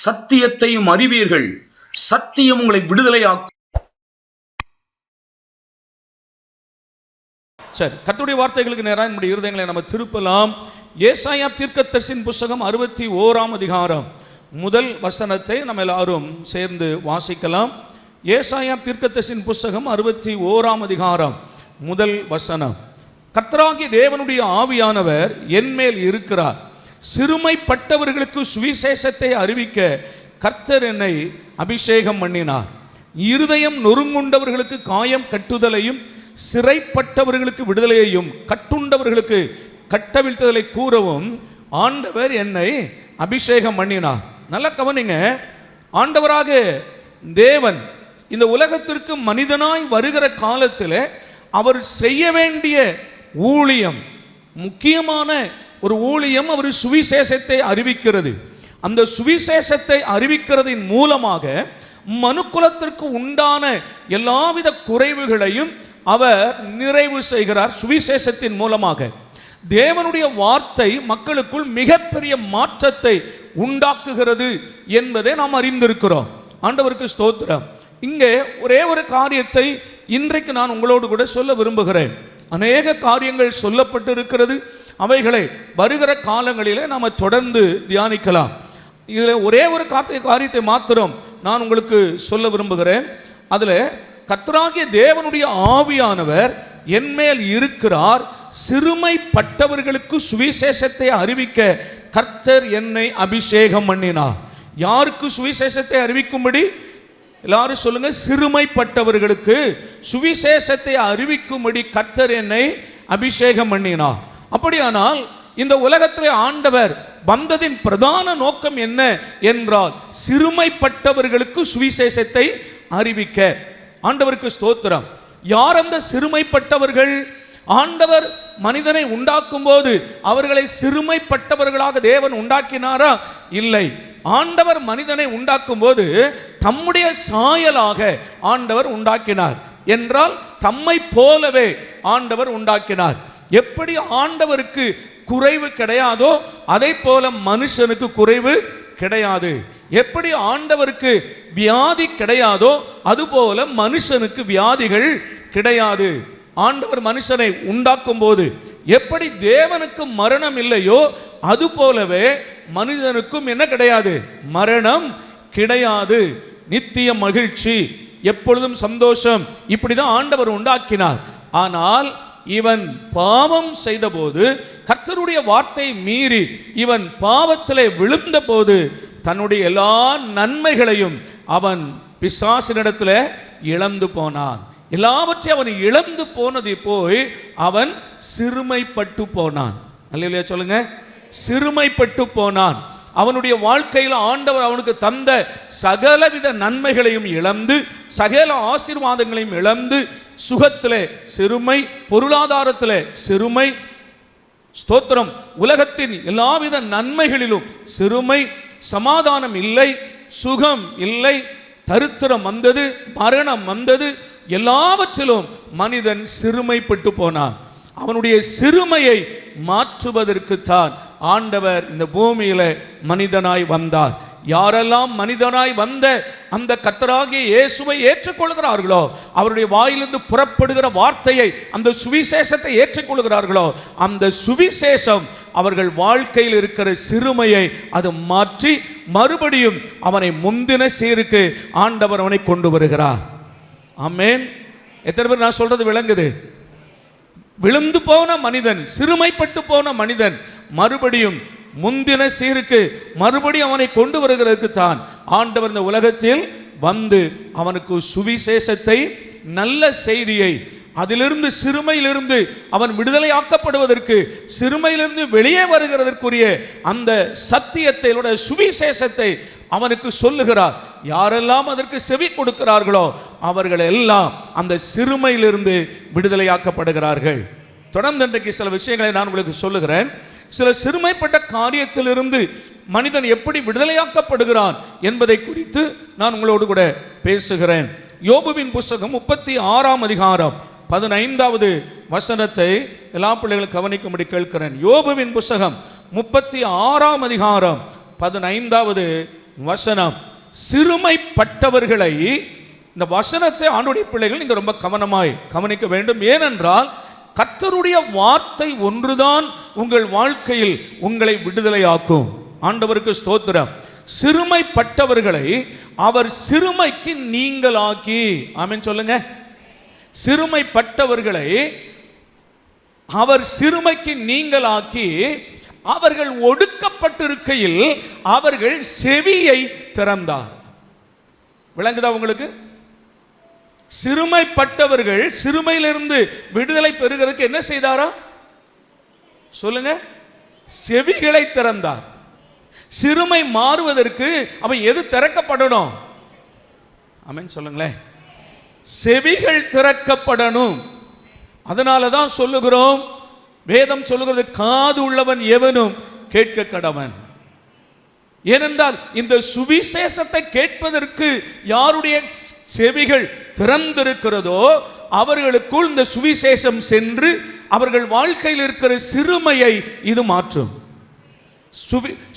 சத்தியத்தையும் அறிவீர்கள், சத்தியம் உங்களை விடுதலையாக்கும். சரி, கர்த்தருடைய வார்த்தைகளுக்கு நேராக நம்முடைய இருதயங்களை நம்ம திருப்பலாம். ஏசாயா தீர்க்கதரிசியின் புஸ்தகம் 61ஆம் அதிகாரம் முதல் வசனத்தை நம்ம எல்லாரும் சேர்ந்து வாசிக்கலாம். ஏசாயா தீர்க்கதரிசியின் புஸ்தகம் 61ஆம் அதிகாரம் முதல் வசனம். கர்த்தராகிய தேவனுடைய ஆவியானவர் என்மேல் இருக்கிறார், சிறுமைப்பட்டவர்களுக்கு சுவிசேஷத்தை அறிவிக்க கர்த்தர் என்னை அபிஷேகம் பண்ணினார். இருதயம் நொறுங்குண்டவர்களுக்கு காயம் கட்டுதலையும், சிறைப்பட்டவர்களுக்கு விடுதலையையும், கட்டுண்டவர்களுக்கு கட்டவிழ்த்தலை கூறவும் ஆண்டவர் என்னை அபிஷேகம் பண்ணினார். நல்ல கவனிங்க, ஆண்டவராக தேவன் இந்த உலகத்திற்கு மனிதனாய் வருகிற காலத்தில் அவர் செய்ய வேண்டிய ஊழியம், முக்கியமான ஒரு ஊழியம், அவர் சுவிசேஷத்தை அறிவிக்கிறது. அந்த சுவிசேஷத்தை அறிவிக்கிறதின் மூலமாக மனுக்குலத்திற்கு உண்டான எல்லாவித குறைவுகளையும் அவர் நிறைவு செய்கிறார். சுவிசேஷத்தின் மூலமாக தேவனுடைய வார்த்தை மக்களுக்குள் மிகப்பெரிய மாற்றத்தை உண்டாக்குகிறது என்பதை நாம் அறிந்திருக்கிறோம். ஆண்டவருக்கு ஸ்தோத்திரம். இங்கே ஒரே ஒரு காரியத்தை இன்றைக்கு நான் உங்களோடு கூட சொல்ல விரும்புகிறேன். அநேக காரியங்கள் சொல்லப்பட்டு இருக்கிறது, அவைகளை வருகிற காலங்களிலே நாம் தொடர்ந்து தியானிக்கலாம். இதில் ஒரே ஒரு காரியத்தை மாத்திரம் நான் உங்களுக்கு சொல்ல விரும்புகிறேன். அதில் கர்த்தராகிய தேவனுடைய ஆவியானவர் என்மேல் இருக்கிறார், சிறுமைப்பட்டவர்களுக்கு சுவிசேஷத்தை அறிவிக்க கர்த்தர் என்னை அபிஷேகம் பண்ணினார். யாருக்கு சுவிசேஷத்தை அறிவிக்கும்படி? எல்லாரும் சொல்லுங்க. சிறுமைப்பட்டவர்களுக்கு சுவிசேஷத்தை அறிவிக்கும்படி கர்த்தர் என்னை அபிஷேகம் பண்ணினார். அப்படியானால் இந்த உலகத்திலே ஆண்டவர் வந்ததின் பிரதான நோக்கம் என்ன என்றால், சிறுமைப்பட்டவர்களுக்கு சுவிசேஷத்தை அறிவிக்க. ஆண்டவருக்கு ஸ்தோத்திரம். யார் அந்த சிறுமைப்பட்டவர்கள்? ஆண்டவர் மனிதனை உண்டாக்கும் போது அவர்களை சிறுமைப்பட்டவர்களாக தேவன் உண்டாக்கினாரா? இல்லை. ஆண்டவர் மனிதனை உண்டாக்கும் போது தம்முடைய சாயலாக ஆண்டவர் உண்டாக்கினார். என்றால் தம்மை போலவே ஆண்டவர் உண்டாக்கினார். எப்படி ஆண்டவருக்கு குறைவு கிடையாதோ அதை போல மனுஷனுக்கு குறைவு கிடையாது. எப்படி ஆண்டவருக்கு வியாதி கிடையாதோ அதுபோல மனுஷனுக்கு வியாதிகள் கிடையாது. ஆண்டவர் மனுஷனை உண்டாக்கும் போது எப்படி தேவனுக்கு மரணம் இல்லையோ அதுபோலவே மனிதனுக்கும் என்ன கிடையாது? மரணம் கிடையாது. நித்திய மகிழ்ச்சி, எப்பொழுதும் சந்தோஷம், இப்படிதான் ஆண்டவர் உண்டாக்கினார். ஆனால் இவன் பாவம் செய்த போது, கர்த்தருடைய வார்த்தை மீறி இவன் பாவத்திலே விழுந்த போது தன்னுடைய எல்லா நன்மைகளையும் அவன் பிசாசினிடத்தில் இழந்து போனான். எல்லாவற்றையும் அவன் இழந்து போனதை போய் அவன் சிறுமைப்பட்டு போனான். அல்லேலூயா சொல்லுங்க. சிறுமைப்பட்டு போனான். அவனுடைய வாழ்க்கையில் ஆண்டவர் அவனுக்கு தந்த சகலவித நன்மைகளையும் இழந்து, சகல ஆசீர்வாதங்களையும் இழந்து, சுகத்திலே சிறுமை, பொருளாதாரத்திலே சிறுமை, ஸ்தோத்திரம், உலகத்தின் எல்லாவித நன்மைகளிலும் சிறுமை, சமாதானம் இல்லை, சுகம் இல்லை, தரித்திரம் வந்தது, மரணம் வந்தது, எல்லாவற்றிலும் மனிதன் சிறுமைப்பட்டு போனான். அவனுடைய சிறுமையை மாற்றுவதற்கு தான் ஆண்டவர் இந்த பூமியில மனிதனாய் வந்தார். யாரெல்லாம் மனிதனாய் வந்த அந்த கர்த்தராகிய இயேசுவை ஏற்றுக்கொள்கிறார்களோ, அவருடைய வாயிலிருந்து புறப்படுகிற வார்த்தையை, அந்த சுவிசேஷத்தை ஏற்றுக்கொள்கிறார்களோ, அந்த சுவிசேஷம் அவர்கள் வாழ்க்கையில் இருக்கிற சிறுமையை அது மாற்றி மறுபடியும் அவனை முந்தின சீருக்கு ஆண்டவர் அவனை கொண்டு வருகிறார். ஆமென். எத்தனை பேர் நான் சொல்றது விளங்குது? விழுந்து போன மனிதன், சிறுமைப்பட்டு போன மனிதன் மறுபடியும் முந்தின சீருக்கு மறுபடியும் அவனை கொண்டு வருகிறதுக்கு தான் ஆண்டவர் இந்த உலகத்தில் வந்து அவனுக்கு சுவிசேஷத்தை, நல்ல செய்தியை, அதிலிருந்து சிறுமையிலிருந்து அவன் விடுதலையாக்கப்படுவதற்கு, சிறுமையிலிருந்து வெளியே வருகிறதற்குரிய அந்த சத்தியத்தை, சுவிசேஷத்தை அவனுக்கு சொல்லுகிறார். யாரெல்லாம் அதற்கு செவி கொடுக்கிறார்களோ அவர்கள் எல்லாம் அந்த சிறுமையிலிருந்து விடுதலையாக்கப்படுகிறார்கள். தொடர்ந்து இன்றைக்கு சில விஷயங்களை நான் உங்களுக்கு சொல்லுகிறேன். சில சிறுமைப்பட்ட காரியத்திலிருந்து மனிதன் எப்படி விடுதலையாக்கப்படுகிறான் என்பதை குறித்து நான் உங்களோடு கூட பேசுகிறேன். யோபுவின் புஸ்தகம் 36ஆம் அதிகாரம் 15வது வசனத்தை எல்லா பிள்ளைகளும் கவனிக்கும்படி கேட்கிறேன். யோபுவின் புஸ்தகம் 36ஆம் அதிகாரம் 15வது வசனம். சிறுமைப்பட்டவர்களை, இந்த வசனத்தை ஆண்டுடைய பிள்ளைகள் நீங்க ரொம்ப கவனமாய் கவனிக்க வேண்டும். ஏனென்றால் கர்த்தருடைய வார்த்தை ஒன்றுதான் உங்கள் வாழ்க்கையில் உங்களை விடுதலையாக்கும். ஆண்டவருக்கு ஸ்தோத்திரம். சிறுமைப்பட்டவர்களை அவர் சிறுமைக்கு நீங்களாக்கி, ஆமென் சொல்லுங்க. சிறுமைப்பட்டவர்களை அவர் சிறுமைக்கு நீங்களாக்கி, அவர்கள் ஒடுக்கப்பட்டிருக்கையில் அவர்கள் செவியை திறந்தார். விளங்குதா உங்களுக்கு? சிறுமைப்பட்டவர்கள் சிறுமையிலிருந்து விடுதலை பெறுகிறதுக்கு என்ன செய்தாரா சொல்லுங்க? செவிகளை திறந்தார். சிறுமை மாறுவதற்கு அவன் எது திறக்கப்படணும்? ஆமென் சொல்லுங்களேன். செவிகள் திறக்கப்படணும். அதனால தான் சொல்லுகிறோம், வேதம் சொல்லுகிறது, காது உள்ளவன் எவனும் கேட்க கடவன். ஏனென்றால் இந்த சுவிசேஷத்தை கேட்பதற்கு யாருடைய செவிகள் திறந்திருக்கிறதோ அவர்களுக்குள் இந்த சுவிசேஷம் சென்று அவர்கள் வாழ்க்கையில் இருக்கிற சிறுமையை இது மாற்றும்.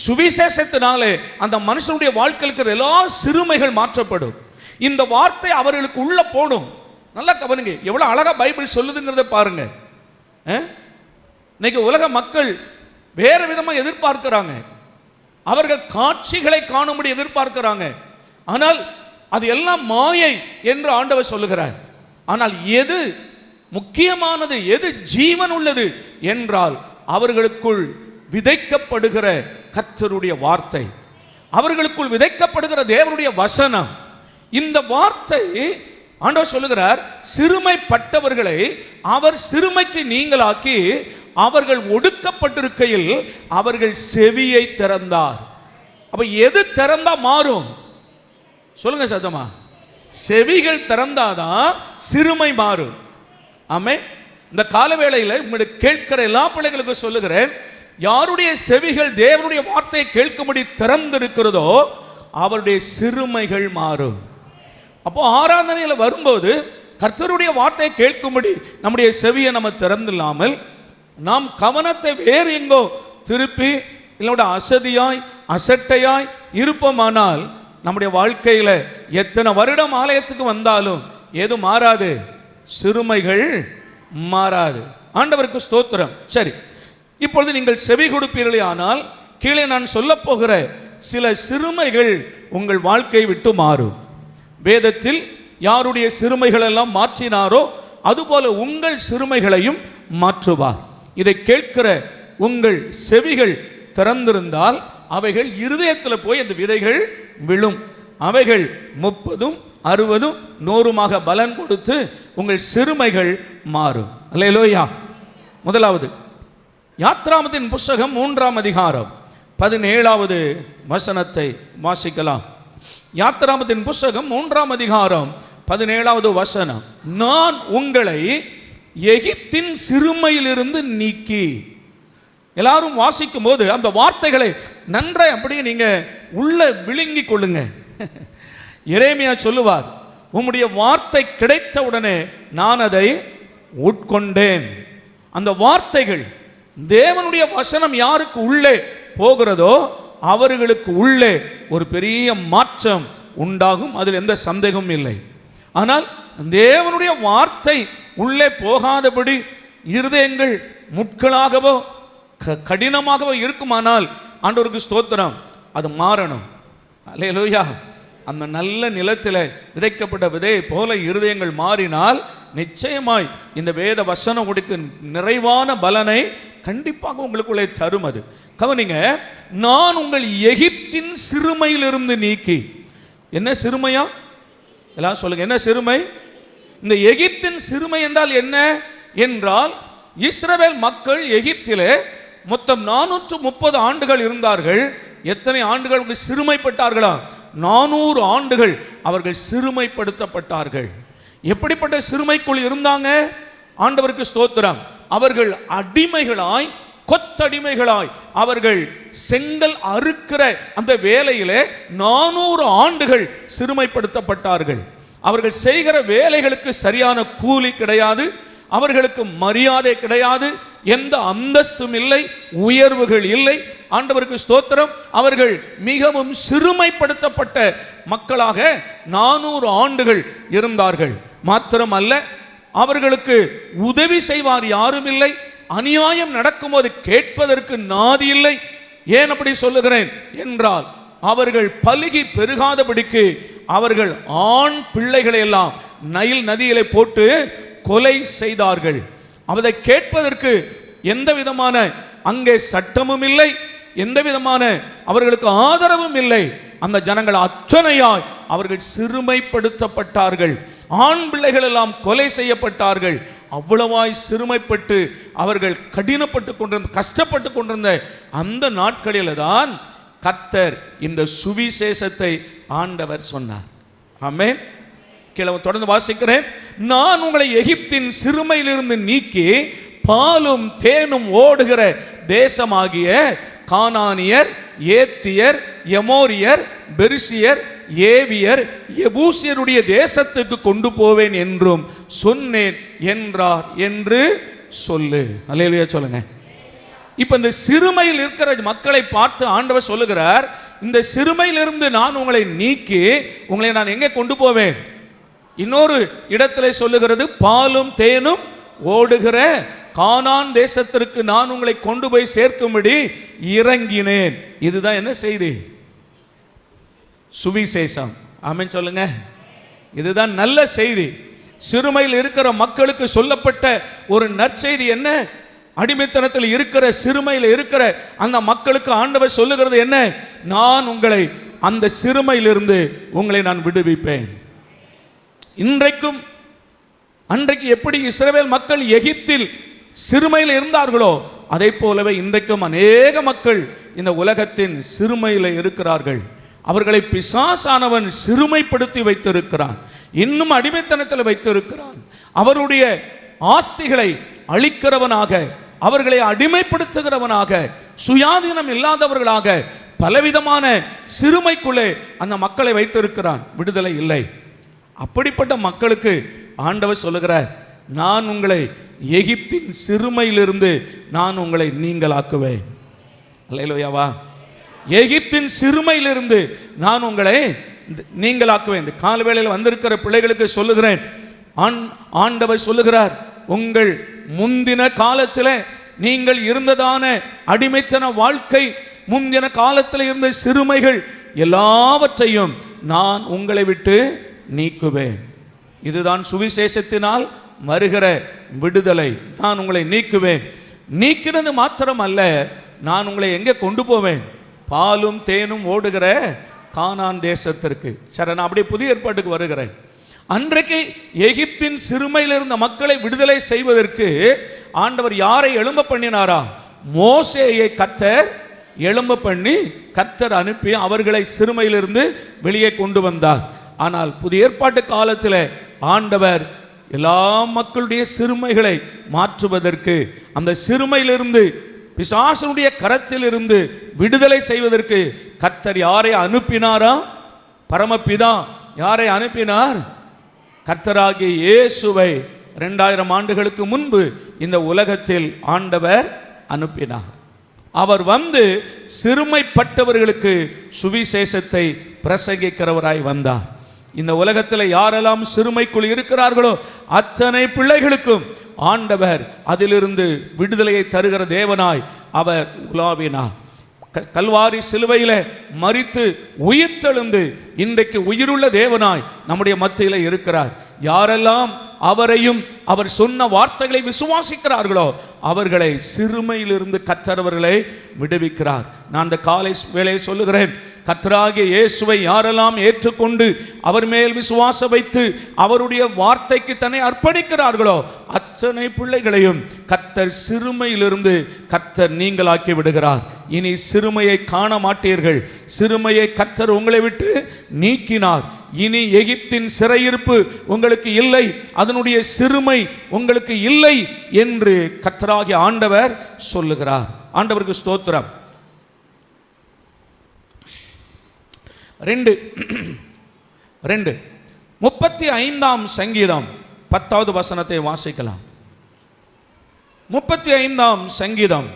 சுவிசேஷத்தினாலே அந்த மனுஷனுடைய வாழ்க்கையில் இருக்கிற எல்லா சிறுமைகள் மாற்றப்படும். இந்த வார்த்தை அவர்களுக்கு உள்ள போடும். நல்லா கவனிங்க, எவ்வளவு அழகா பைபிள் சொல்லுதுங்கிறத பாருங்க. இன்னைக்கு உலக மக்கள் வேற விதமாக எதிர்பார்க்கிறாங்க. அவர்கள் காட்சிகளை காணும்படி எதிர்பார்க்கிறாங்க. ஆனால் அது எல்லாம் மாயை என்று ஆண்டவர் சொல்லுகிறார். ஆனால் எது முக்கியமானது, எது ஜீவன் உள்ளது என்றால் அவர்களுக்குள் விதைக்கப்படுகிற கர்த்தருடைய வார்த்தை, அவர்களுக்குள் விதைக்கப்படுகிற தேவனுடைய வசனம். இந்த வார்த்தை ஆண்டவர் சொல்லுகிறார், சிறுமைப்பட்டவர்களை அவர் சிறுமைக்கு நீங்களாக்கி அவர்கள் ஒடுக்கப்பட்டிருக்கையில் அவர்கள் செவியை திறந்தார். அப்ப எது திறந்தா மாறும் சொல்லுங்க சத்தமா? செவிகள் திறந்தாதான் சிறுமை மாறும். ஆமே. இந்த காலவேளையில் உங்களுக்கு கேட்கிற எல்லா பிள்ளைகளுக்கும் சொல்லுகிறேன், யாருடைய செவிகள் தேவனுடைய வார்த்தையை கேட்கும்படி திறந்திருக்கிறதோ அவருடைய சிறுமைகள் மாறும். அப்போ ஆராதனையில் வரும்போது கர்த்தருடைய வார்த்தையை கேட்கும்படி நம்முடைய செவியை நம்ம திறந்தில்லாமல் நாம் கவனத்தை வேறு எங்கோ திருப்பி இல்லோட அசதியாய் அசட்டையாய் இருப்போமானால் நம்முடைய வாழ்க்கையில எத்தனை வருடம் ஆலயத்துக்கு வந்தாலும் எது மாறாது? சிறுமைகள் மாறாது. ஆண்டவருக்கு ஸ்தோத்திரம். சரி, இப்பொழுது நீங்கள் செவி கொடுப்பீர்களே, ஆனால் கீழே நான் சொல்ல போகிற சில சிறுமைகள் உங்கள் வாழ்க்கையை விட்டு மாறும். வேதத்தில் யாருடைய சிறுமைகள் எல்லாம் மாற்றினாரோ அதுபோல உங்கள் சிறுமைகளையும் மாற்றுவார். இதை கேட்கிற உங்கள் செவிகள் திறந்திருந்தால் அவைகள் இருதயத்தில் போய் அந்த விதைகள் விழும். அவைகள் 30, 60, 100 பலன் கொடுத்து உங்கள் சிறுமைகள் மாறும். அல்லேலூயா. முதலாவது யாத்ராமத்தின் புஸ்தகம் 3ஆம் அதிகாரம் 17வது வசனத்தை வாசிக்கலாம். யாத்ராமத்தின் புஸ்தகம் 3ஆம் அதிகாரம் 17வது வசனம். நான் உங்களை எகிப்தின் சிறுமையிலிருந்து நீக்கி. எல்லாரும் வாசிக்கும் போது அந்த வார்த்தைகளை நன்றாய் அப்படியே நீங்க உள்ள விழுங்கி கொள்ளுங்க. எரேமியா சொல்லுவார், உம்முடைய வார்த்தை கிடைத்த உடனே நான் அதை உட்கொண்டேன். அந்த வார்த்தைகள், தேவனுடைய வசனம் யாருக்கு உள்ளே போகிறதோ அவர்களுக்கு உள்ளே ஒரு பெரிய மாற்றம் உண்டாகும். அதில் எந்த சந்தேகமும் இல்லை. ஆனால் தேவனுடைய வார்த்தை உள்ளே போகாதபடி இருதயங்கள் முட்களாகவோ கடினமாகவோ இருக்குமானால் ஆண்டவருக்கு ஸ்தோத்திரம், அது மாறணும். அல்லேலூயா. அந்த நல்ல நிலத்தில் விதைக்கப்பட்ட விதையை போல இருதயங்கள் மாறினால் நிச்சயமாய் இந்த வேத வசனம் உங்களுக்கு நிறைவான பலனை கண்டிப்பாக உங்களுக்குள்ளே தரும். அது கவனிங்க, நான் உங்கள் எகிப்தின் சிறுமையிலிருந்து நீக்கி. என்ன சிறுமையா? எல்லாம் சொல்லுங்க, என்ன சிறுமை? இந்த எகிப்தின் சிறுமை என்றால் என்ன என்றால், இஸ்ரவேல் மக்கள் எகிப்திலே மொத்தம் 430 ஆண்டுகள் இருந்தார்கள். எத்தனை ஆண்டுகள் சிறுமைப்பட்டார்களா? 400 ஆண்டுகள் அவர்கள் சிறுமைப்படுத்தப்பட்டார்கள். எப்படிப்பட்ட சிறுமைக்குள் இருந்தாங்க? ஆண்டவருக்கு ஸ்தோத்திரம். அவர்கள் அடிமைகளாய், கொத்தடிமைகளாய், அவர்கள் செங்கல் அறுக்கிற அந்த வேலையிலே 400 ஆண்டுகள் சிறுமைப்படுத்தப்பட்டார்கள். அவர்கள் செய்கிற வேலைகளுக்கு சரியான கூலி கிடையாது. அவர்களுக்கு மரியாதை கிடையாது, எந்த அந்தஸ்தும் இல்லை, உயர்வுகள் இல்லை. ஆண்டவருக்கு ஸ்தோத்திரம். அவர்கள் மிகவும் சிறுமைப்படுத்தப்பட்ட மக்களாக 400 ஆண்டுகள் இருந்தார்கள். மாத்திரமல்ல, அவர்களுக்கு உதவி செய்வார் யாரும் இல்லை. அநியாயம் நடக்கும்போது கேட்பதற்கு நாதி இல்லை. ஏன் அப்படி சொல்லுகிறேன் என்றால், அவர்கள் பலுகி பெருகாதபடிக்கு அவர்கள் ஆண் பிள்ளைகளை எல்லாம் நைல் நதியிலே போட்டு கொலை செய்தார்கள். அதை கேட்பதற்கு எந்த விதமான அங்கே சட்டமும் இல்லை, எந்த விதமான அவர்களுக்கு ஆதரவும் இல்லை. அந்த ஜனங்கள் அத்தனையாய் அவர்கள் சிறுமைப்படுத்தப்பட்டார்கள். ஆண் பிள்ளைகள் எல்லாம் கொலை செய்யப்பட்டார்கள். அவ்வளவாய் சிறுமைப்பட்டு அவர்கள் கடினப்பட்டு கொண்டிருந்த, கஷ்டப்பட்டு கொண்டிருந்த அந்த நாட்களில் தான் கர்த்தர் இந்த சுவிசேஷத்தை ஆண்டவர் சொன்னார். ஆமென். கீழே தொடர்ந்து வாசிக்கிறேன். நான் உங்களை எகிப்தின் சிறுமையிலிருந்து நீக்கி பாலும் தேனும் ஓடுகிற தேசமாகிய கானானியர், ஏத்தியர், எமோரியர், பெரிசியர், ஏவியர், எபூசியருடைய தேசத்துக்கு கொண்டு போவேன் என்றும் சொன்னேன் என்றார் என்று சொல்லு. அல்லேலூயா சொல்லுங்க. இப்ப இந்த சிறுமையில் இருக்கிற மக்களை பார்த்து ஆண்டவர் சொல்லுகிறார், இந்த சிறுமையிலிருந்து நான் உங்களை நீக்கி உங்களை நான் எங்கே கொண்டு போவேன்? இன்னொரு இடத்துல சொல்லுகிறது, பாலும் தேனும் ஓடுகிற கானான் தேசத்திற்கு நான் உங்களை கொண்டு போய் சேர்க்கும்படி இறங்கினேன். இதுதான் என்ன செய்தி? சுவிசேஷம். ஆமென் சொல்லுங்க. இதுதான் நல்ல செய்தி. சிறுமையில் இருக்கிற மக்களுக்கு சொல்லப்பட்ட ஒரு நற்செய்தி என்ன? அடிமைத்தனத்தில் இருக்கிற, சிறுமையில் இருக்கிற அந்த மக்களுக்கு ஆண்டவர் சொல்லுகிறது என்ன? நான் உங்களை அந்த சிறுமையிலிருந்து உங்களை நான் விடுவிப்பேன். இன்றைக்கும் அன்றைக்கு எப்படி இஸ்ரவேல் மக்கள் எகிப்தில் சிறுமையில் இருந்தார்களோ அதை போலவே இன்றைக்கும் அநேக மக்கள் இந்த உலகத்தின் சிறுமையில் இருக்கிறார்கள். அவர்களை பிசாசானவன் சிறுமைப்படுத்தி வைத்திருக்கிறான், இன்னும் அடிமைத்தனத்தில் வைத்திருக்கிறான். அவருடைய ஆஸ்திகளை அழிக்கிறவனாக, அவர்களை அடிமைப்படுத்துகிறவனாக, சுயாதீனம் இல்லாதவர்களாக பலவிதமான சிறுமைக்குள்ளே அந்த மக்களை வைத்திருக்கிறான். விடுதலை இல்லை. அப்படிப்பட்ட மக்களுக்கு ஆண்டவர் சொல்லுகிறார், நான் உங்களை எகிப்தின் சிறுமையிலிருந்து நான் உங்களை நீங்களாக்குவேன். அல்லேலூயாவா. எகிப்தின் சிறுமையிலிருந்து நான் உங்களை நீங்களாக்குவேன். இந்த காலவேளையில் வந்திருக்கிற பிள்ளைகளுக்கு சொல்லுகிறேன், ஆண்டவர் சொல்லுகிறார், உங்கள் முந்தின காலத்தில் நீங்கள் இருந்ததான அடிமைத்தன வாழ்க்கை, முந்தின காலத்தில் இருந்த சிறுமைகள் எல்லாவற்றையும் நான் உங்களை விட்டு நீக்குவேன். இதுதான் சுவிசேஷத்தினால் வருகிற விடுதலை. நான் உங்களை நீக்குவேன். நீக்கிறது மாத்திரம் அல்ல, நான் உங்களை எங்கே கொண்டு போவேன்? பாலும் தேனும் ஓடுகிற கானான் தேசத்திற்கு. சரி, நான் அப்படியே புதிய ஏற்பாட்டுக்கு வருகிறேன். அன்றைக்கு எகிப்தின் சிறுமையில் இருந்த மக்களை விடுதலை செய்வதற்கு ஆண்டவர் யாரை எழும்ப பண்ணினாரா? மோசேயை கர்த்தர் எழும்ப பண்ணி கர்த்தர் அனுப்பி அவர்களை சிறுமையிலிருந்து வெளியே கொண்டு வந்தார். ஆனால் புதிய ஏற்பாட்டு காலத்தில் ஆண்டவர் எல்லா மக்களுடைய சிறுமைகளை மாற்றுவதற்கு, அந்த சிறுமையிலிருந்து பிசாசனுடைய கரத்திலிருந்து விடுதலை செய்வதற்கு கர்த்தர் யாரை அனுப்பினாரா? பரமபிதா யாரை அனுப்பினார்? கர்த்தராகிய இயேசுவை 2000 ஆண்டுகளுக்கு முன்பு இந்த உலகத்தில் ஆண்டவர் அனுப்பினார். அவர் வந்து சிறுமைப்பட்டவர்களுக்கு சுவிசேஷத்தை பிரசங்கிக்கிறவராய் வந்தார். இந்த உலகத்தில் யாரெல்லாம் சிறுமைக்குள் இருக்கிறார்களோ அத்தனை பிள்ளைகளுக்கும் ஆண்டவர் அதிலிருந்து விடுதலையை தருகிற தேவனாய் அவர் உலாவினார். கல்வாரி சிலுவையில் மரித்து உயிர்த்தெழுந்து இன்றைக்கு உயிருள்ள தேவனாய் நம்முடைய மத்தியில் இருக்கிறார். யாரெல்லாம் அவரையும் அவர் சொன்ன வார்த்தைகளை விசுவாசிக்கிறார்களோ அவர்களை சிறுமையிலிருந்து கர்த்தரவர்களை விடுவிக்கிறார். நான் இந்த காலை வேளையை சொல்லுகிறேன், கர்த்தராகிய இயேசுவை யாரெல்லாம் ஏற்றுக்கொண்டு அவர் மேல் விசுவாசம் வைத்து அவருடைய வார்த்தைக்கு தன்னை அர்ப்பணிக்கிறார்களோ அத்தனை பிள்ளைகளையும் கர்த்தர் சிறுமையிலிருந்து கர்த்தர் நீங்களாக்கி விடுகிறார். இனி சிறுமையை காண மாட்டீர்கள். சிறுமையை கர்த்தர் உங்களை விட்டு நீக்கினார். இனி எகிப்தின் சிறையிருப்பு உங்களுக்கு இல்லை, அதனுடைய சிறுமை உங்களுக்கு இல்லை என்று கர்த்தராகிய ஆண்டவர் சொல்லுகிறார். ஆண்டவருக்கு ஸ்தோத்திரம். 2:35 சங்கீதம் 10வது வசனத்தை வாசிக்கலாம். 35ஆம் சங்கீதம்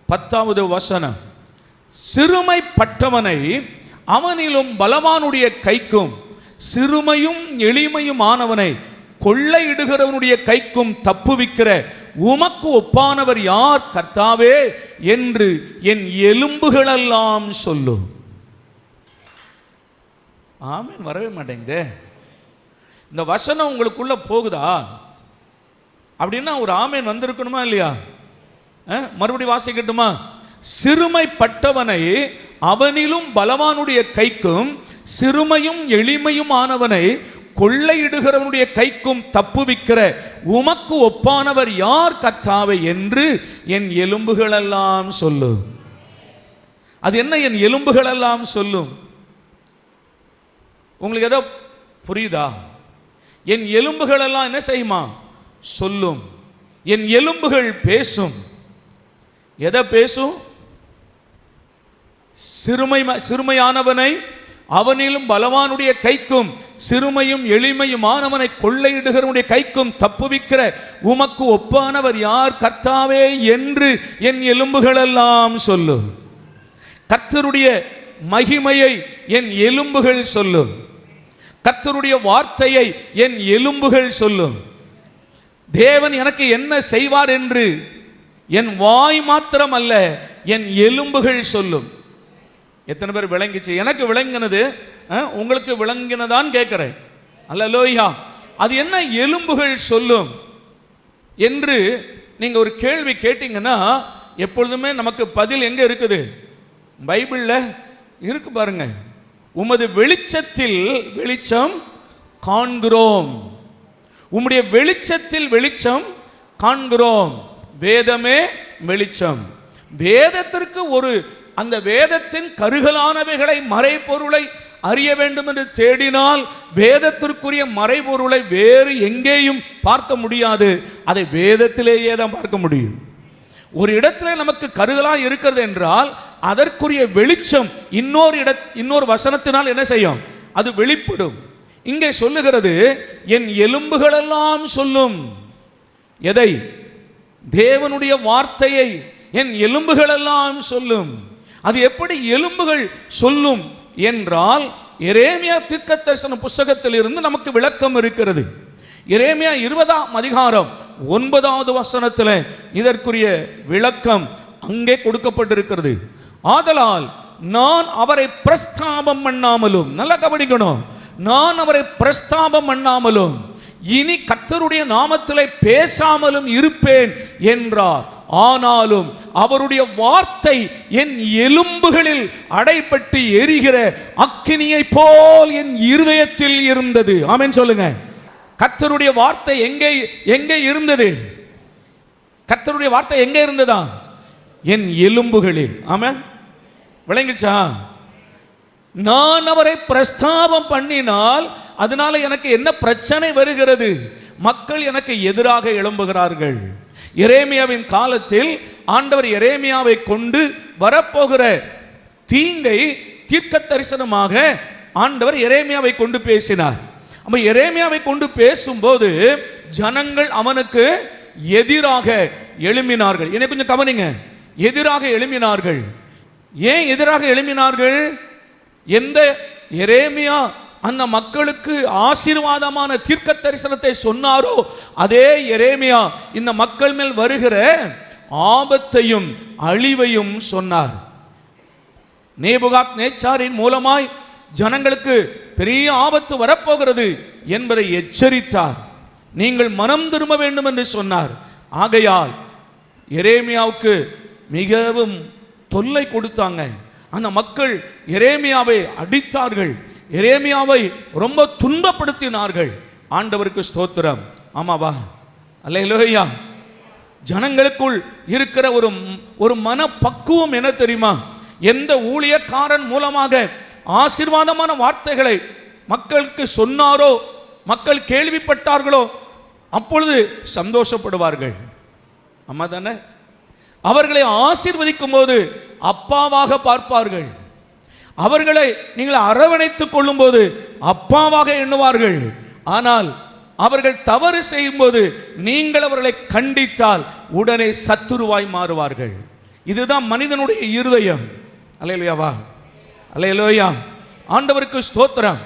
10வது வசனம், சிறுமைப்பட்டவனை அவனிலும் பலவானுடைய கைக்கும் சிறுமையும் எளிமையுமானவனை கொள்ளையிடுகிறவனுடைய கைக்கும் தப்புவிக்கிற உமக்கு ஒப்பானவர் யார் கர்த்தாவே என்று என் எலும்புகளெல்லாம் சொல்லும். ஆமென். வரவே மாட்டேங்குது. இந்த வசனம் உங்களுக்குள்ள போகுதா அப்படின்னா ஒரு ஆமென் வந்திருக்கணுமா இல்லையா? மறுபடியும் வாசிக்கட்டுமா? சிறுமைப்பட்டவனை அவனிலும் பலவானுடைய கைக்கும் சிறுமையும் எளிமையுமானவனை கொள்ளையிடுகிறவனுடைய கைக்கும் தப்புவிக்கிற உமக்கு ஒப்பானவர் யார் கர்த்தாவே என்று என் எலும்புகளெல்லாம் சொல்லும். அது என்ன என் எலும்புகளெல்லாம் சொல்லும்? உங்களுக்கு ஏதோ புரியுதா? என் எலும்புகளெல்லாம் என்ன செய்யுமா? சொல்லும். என் எலும்புகள் பேசும். எதை பேசும்? சிறுமையானவனை அவனிலும் பலவானுடைய கைக்கும் சிறுமையும் எளிமையுமானவனை கொள்ளையிடுகிறவனுடைய கைக்கும் தப்புவிக்கிற உமக்கு ஒப்பானவர் யார் கர்த்தாவே என்று என் எலும்புகளெல்லாம் சொல்லும். கர்த்தருடைய மகிமையை என் எலும்புகள் சொல்லும். கர்த்தருடைய வார்த்தையை என் எலும்புகள் சொல்லும். தேவன் எனக்கு என்ன செய்வார் என்று என் வாய் மாத்திரம் அல்ல, என் எலும்புகள் சொல்லும். எத்தனை பேர் விளங்கிச்சு? எனக்கு விளங்கினது, உங்களுக்கு விளங்கினதான் கேட்கிறேன். அல்லேலூயா. அது என்ன எலும்புகள் சொல்லும் என்று நீங்க ஒரு கேள்வி கேட்டீங்கன்னா எப்பொழுதுமே நமக்கு பதில் எங்க இருக்குது? பைபிள்ல இருக்கு பாருங்க. உமது வெளிச்சத்தில் வெளிச்சம் காண்கிறோம். உம்முடைய வெளிச்சத்தில் வெளிச்சம் காண்கிறோம். வேதமே வெளிச்சம். வேதத்திற்கு ஒரு அந்த வேதத்தின் கருகலானவைகளை மறைபொருளை அறிய வேண்டும் என்று தேடினால் வேதத்திற்குரிய மறைபொருளை வேறு எங்கேயும் பார்க்க முடியாது. அதை வேதத்திலேயே தான் பார்க்க முடியும். ஒரு இடத்துல நமக்கு கருகலா இருக்கிறது என்றால் அதற்குரிய வெளிச்சம் இன்னொரு வசனத்தினால் என்ன செய்யும்? அது வெளிப்படும். இங்கே சொல்லுகிறது என் எலும்புகளெல்லாம் சொல்லும். எதை? தேவனுடைய வார்த்தையை என் எலும்புகளெல்லாம் சொல்லும். அது எப்படி எலும்புகள் சொல்லும் என்றால் எரேமியா தீர்க்கதரிசன புத்தகத்தில் இருந்து நமக்கு விளக்கம் இருக்கிறது. எரேமியா 20ஆம் அதிகாரம் 9வது வசனத்தில் இதற்குரிய விளக்கம் அங்கே கொடுக்கப்பட்டிருக்கிறது. ஆதலால் நான் அவரை பிரஸ்தாபம் பண்ணாமலும், நல்லா கவனிக்கணும், நான் அவரை பிரஸ்தாபம் பண்ணாமலும் இனி கர்த்தருடைய நாமத்திலே பேசாமலும் இருப்பேன் என்றார். ஆனாலும் அவருடைய வார்த்தை என் எலும்புகளில் அடைபட்டு எரிகிற அக்கினியை போல் என் இருதயத்தில் இருந்தது. ஆமென் சொல்லுங்க. கர்த்தருடைய வார்த்தை எங்கே இருந்தது? கர்த்தருடைய வார்த்தை எங்கே இருந்ததா? என் எலும்புகளில். ஆமென். விளங்கிச்சா? நான் அவரை பிரஸ்தாபம் பண்ணினால் அதனால எனக்கு என்ன பிரச்சனை வருகிறது? மக்கள் எனக்கு எதிராக எழும்புகிறார்கள். எரேமியாவின் காலத்தில் ஆண்டவர் எரேமியாவை கொண்டு வரப்போகிற தீங்கை தீர்க்க தரிசனமாக ஆண்டவர் எரேமியாவை கொண்டு பேசினார். அப்ப எரேமியாவை கொண்டு பேசும்போது ஜனங்கள் அவனுக்கு எதிராக எழும்பினார்கள். என்னை கொஞ்சம் கவனிங்க. எதிராக எழும்பினார்கள். ஏன் எதிராக எழும்பினார்கள்? எந்த எரேமியா அந்த மக்களுக்கு ஆசீர்வாதமான தீர்க்க தரிசனத்தை சொன்னாரோ அதே எரேமியா இந்த மக்கள் மேல் வருகிற ஆபத்தையும் அழிவையும் சொன்னார். நேபுகாத் நேச்சாரின் மூலமாய் ஜனங்களுக்கு பெரிய ஆபத்து வரப்போகிறது என்பதை எச்சரித்தார். நீங்கள் மனம் திரும்ப வேண்டும் என்று சொன்னார். ஆகையால் எரேமியாவுக்கு மிகவும் தொல்லை கொடுத்தாங்க. அந்த மக்கள் எரேமியாவை அடித்தார்கள். எரேமியாவை ரொம்ப துன்பப்படுத்தினார்கள். ஆண்டவருக்கு ஸ்தோத்திரம். ஆமாவா? அல்லேலூயா. ஜனங்களுக்குள் இருக்கிற ஒரு மன பக்குவம் என்ன தெரியுமா? எந்த ஊழியக்காரன் மூலமாக ஆசீர்வாதமான வார்த்தைகளை மக்களுக்கு சொன்னாரோ, மக்கள் கேள்விப்பட்டார்களோ, அப்பொழுது சந்தோஷப்படுவார்கள். ஆமா தானே? அவர்களை ஆசீர்வதிக்கும் போது அப்பாவாக பார்ப்பார்கள். அவர்களை நீங்கள் அரவணைத்துக் கொள்ளும் போது அப்பாவாக எண்ணுவார்கள். ஆனால் அவர்கள் தவறு செய்யும்போது நீங்கள் அவர்களை கண்டித்தால் உடனே சத்துருவாய் மாறுவார்கள். இதுதான் மனிதனுடைய இருதயம். அல்லேலூயாவா, அல்லேலூயா, ஆண்டவருக்கு ஸ்தோத்திரம்.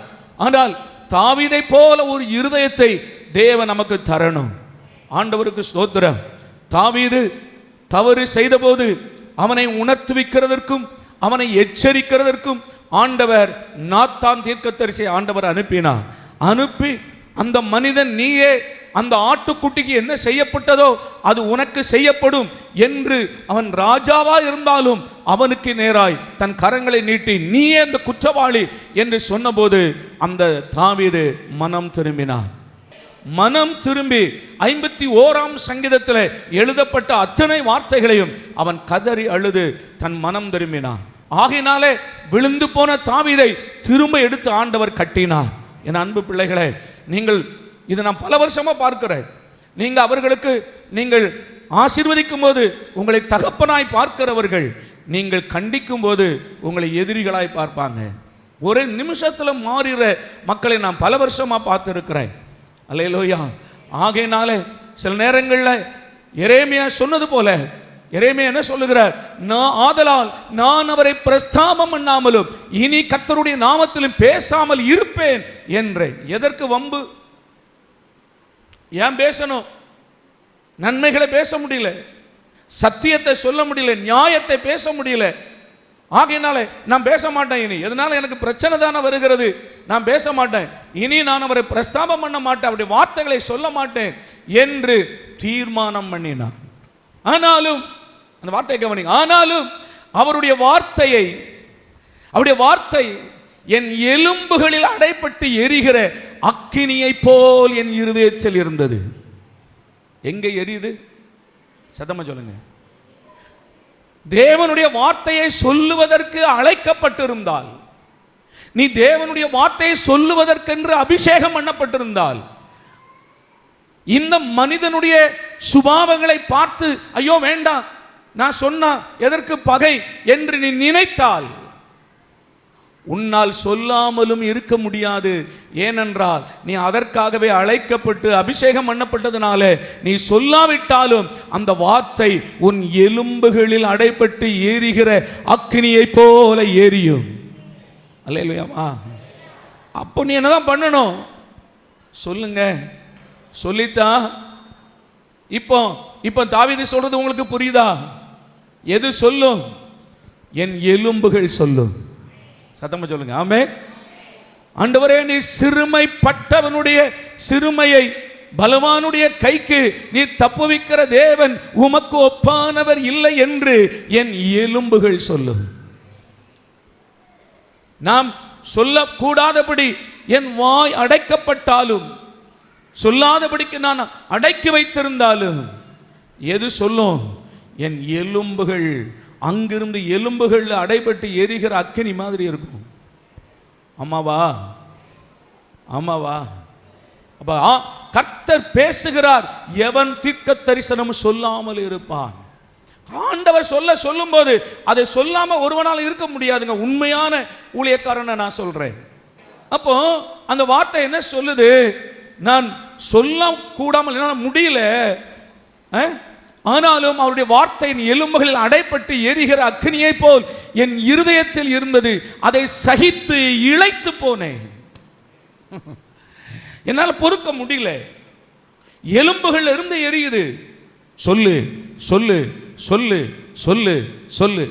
ஆனால் தாவீதை போல ஒரு இருதயத்தை தேவன் நமக்கு தரணும். ஆண்டவருக்கு ஸ்தோத்திரம். தாவீது தவறு செய்தபோது அவனை உணர்த்துவிக்கிறதற்கும் அவனை எச்சரிக்கிறதற்கும் ஆண்டவர் நாத்தான் தீர்க்கதரிசியை ஆண்டவர் அனுப்பினார். அனுப்பி அந்த மனிதன், நீயே அந்த ஆட்டுக்குட்டிக்கு என்ன செய்யப்பட்டதோ அது உனக்கு செய்யப்படும் என்று, அவன் ராஜாவா இருந்தாலும் அவனுக்கு நேராய் தன் கரங்களை நீட்டி நீயே அந்த குற்றவாளி என்று சொன்னபோது அந்த தாவீது மனம் திரும்பினான். மனம் திரும்பி 51ஆம் சங்கீதத்தில் எழுதப்பட்ட அத்தனை வார்த்தைகளையும் அவன் கதறி அழுது தன் மனம் திரும்பினான். ஆகையினாலே விழுந்து போன தாவீதை திரும்ப எடுத்து ஆண்டவர் கட்டினார். என் அன்பு பிள்ளைகளே, நீங்கள் இதை நான் பல வருஷமா பார்க்கிறேன். நீங்க அவர்களுக்கு நீங்கள் ஆசீர்வதிக்கும் போது உங்களை தகப்பனாய் பார்க்கிறவர்கள், நீங்கள் கண்டிக்கும் போது உங்களை எதிரிகளாய் பார்ப்பாங்க. ஒரே நிமிஷத்தில் மாறுகிற மக்களை நான் பல வருஷமா பார்த்துருக்கிறேன். அல்லேலூயா. ஆகையினாலே சில நேரங்களில் எரேமியா சொன்னது போல, எரேமியா என்ன சொல்லுகிறார்? ஆதலால் நான் அவரை பிரஸ்தாபம் பண்ணாமலும் இனி கர்த்தருடைய நாமத்திலும் பேசாமல் இருப்பேன் என்றேன். எதற்கு வம்பு? ஏன் பேசணும்? நன்மைகளை பேச முடியல, சத்தியத்தை சொல்ல முடியல, நியாயத்தை பேச முடியல. ஆகையினால நான் பேச மாட்டேன். இனி எதனால எனக்கு பிரச்சனை தானே வருகிறது, நான் பேச மாட்டேன். இனி நான் அவரை பிரஸ்தாபம் பண்ண மாட்டேன், அவருடைய வார்த்தைகளை சொல்ல மாட்டேன் என்று தீர்மானம் பண்ணினான். ஆனாலும் அந்த வார்த்தையை கவனிங்க. ஆனாலும் அவருடைய வார்த்தை என் எலும்புகளில் அடைப்பட்டு எரிகிற அக்கினியை போல் என் இருதயத்தில் இருந்தது. எங்க எரியுது? சத்தமா சொல்லுங்க. தேவனுடைய வார்த்தையை சொல்லுவதற்கு அழைக்கப்பட்டிருந்தால், நீ தேவனுடைய வார்த்தையை சொல்லுவதற்கென்று அபிஷேகம் பண்ணப்பட்டிருந்தால், இந்த மனிதனுடைய சுபாவங்களை பார்த்து ஐயோ வேண்டாம், நான் சொன்னா எதற்கு பகை என்று நீ நினைத்தால் உன்னால் சொல்லாமலும் இருக்க முடியாது. ஏனென்றால் நீ அதற்காகவே அழைக்கப்பட்டு அபிஷேகம் பண்ணப்பட்டதுனால நீ சொல்லாவிட்டாலும் அந்த வார்த்தை உன் எலும்புகளில் அடைப்பட்டு எரிகிற அக்கினியை போல எரியும். அல்லேலூயா. அப்போ நீ என்னதான் பண்ணணும்? சொல்லுங்க. சொல்லித்தா இப்போ தாவீது சொல்றது உங்களுக்கு புரியுதா? எது சொல்லும்? என் எலும்புகள் சொல்லும். சத்தமா சொல்லுங்க. ஆமென். ஆண்டவரே, நீ சிறுமைப்பட்டவனுடைய சிறுமையை பலவானுடைய கைக்கு நீ தப்புவிக்கிற தேவன், உமக்கு ஒப்பானவர் இல்லை என்று என் எலும்புகள் சொல்லும். நாம் சொல்லக்கூடாதபடி என் வாய் அடைக்கப்பட்டாலும், சொல்லாதபடிக்கு நான் அடக்கி வைத்திருந்தாலும் எது சொல்லும்? என் எலும்புகள். அங்கிருந்து எலும்புகள் அடைபட்டு எரிகிற அக்கினி மாதிரி இருக்கும். ஆமாவா? ஆமாவா? அப்ப கர்த்தர் பேசுகிறார், எவன் தீர்க்க தரிசனம் சொல்லாமல் இருப்பான். ஆண்டவர் சொல்லும் போது அதை சொல்லாம ஒருவனால் இருக்க முடியாதுங்க. உண்மையான ஊழியக்காரனை நான் சொல்றேன். அப்போ அந்த வார்த்தை என்ன சொல்லுது? நான் சொல்ல கூடாமல் என்னால் முடியல, ஆனாலும் அவருடைய வார்த்தையின் எலும்புகளில் அடைப்பட்டு எரிகிற அக்கினியை போல் என் இருதயத்தில் இருந்தது. அதை சகித்து இளைத்து போனேன். என்னால் பொறுக்க முடியல. எலும்புகள் இருந்து எரியுது. சொல்லு சொல்லு சொல்லு சொல்லு சொல்லு.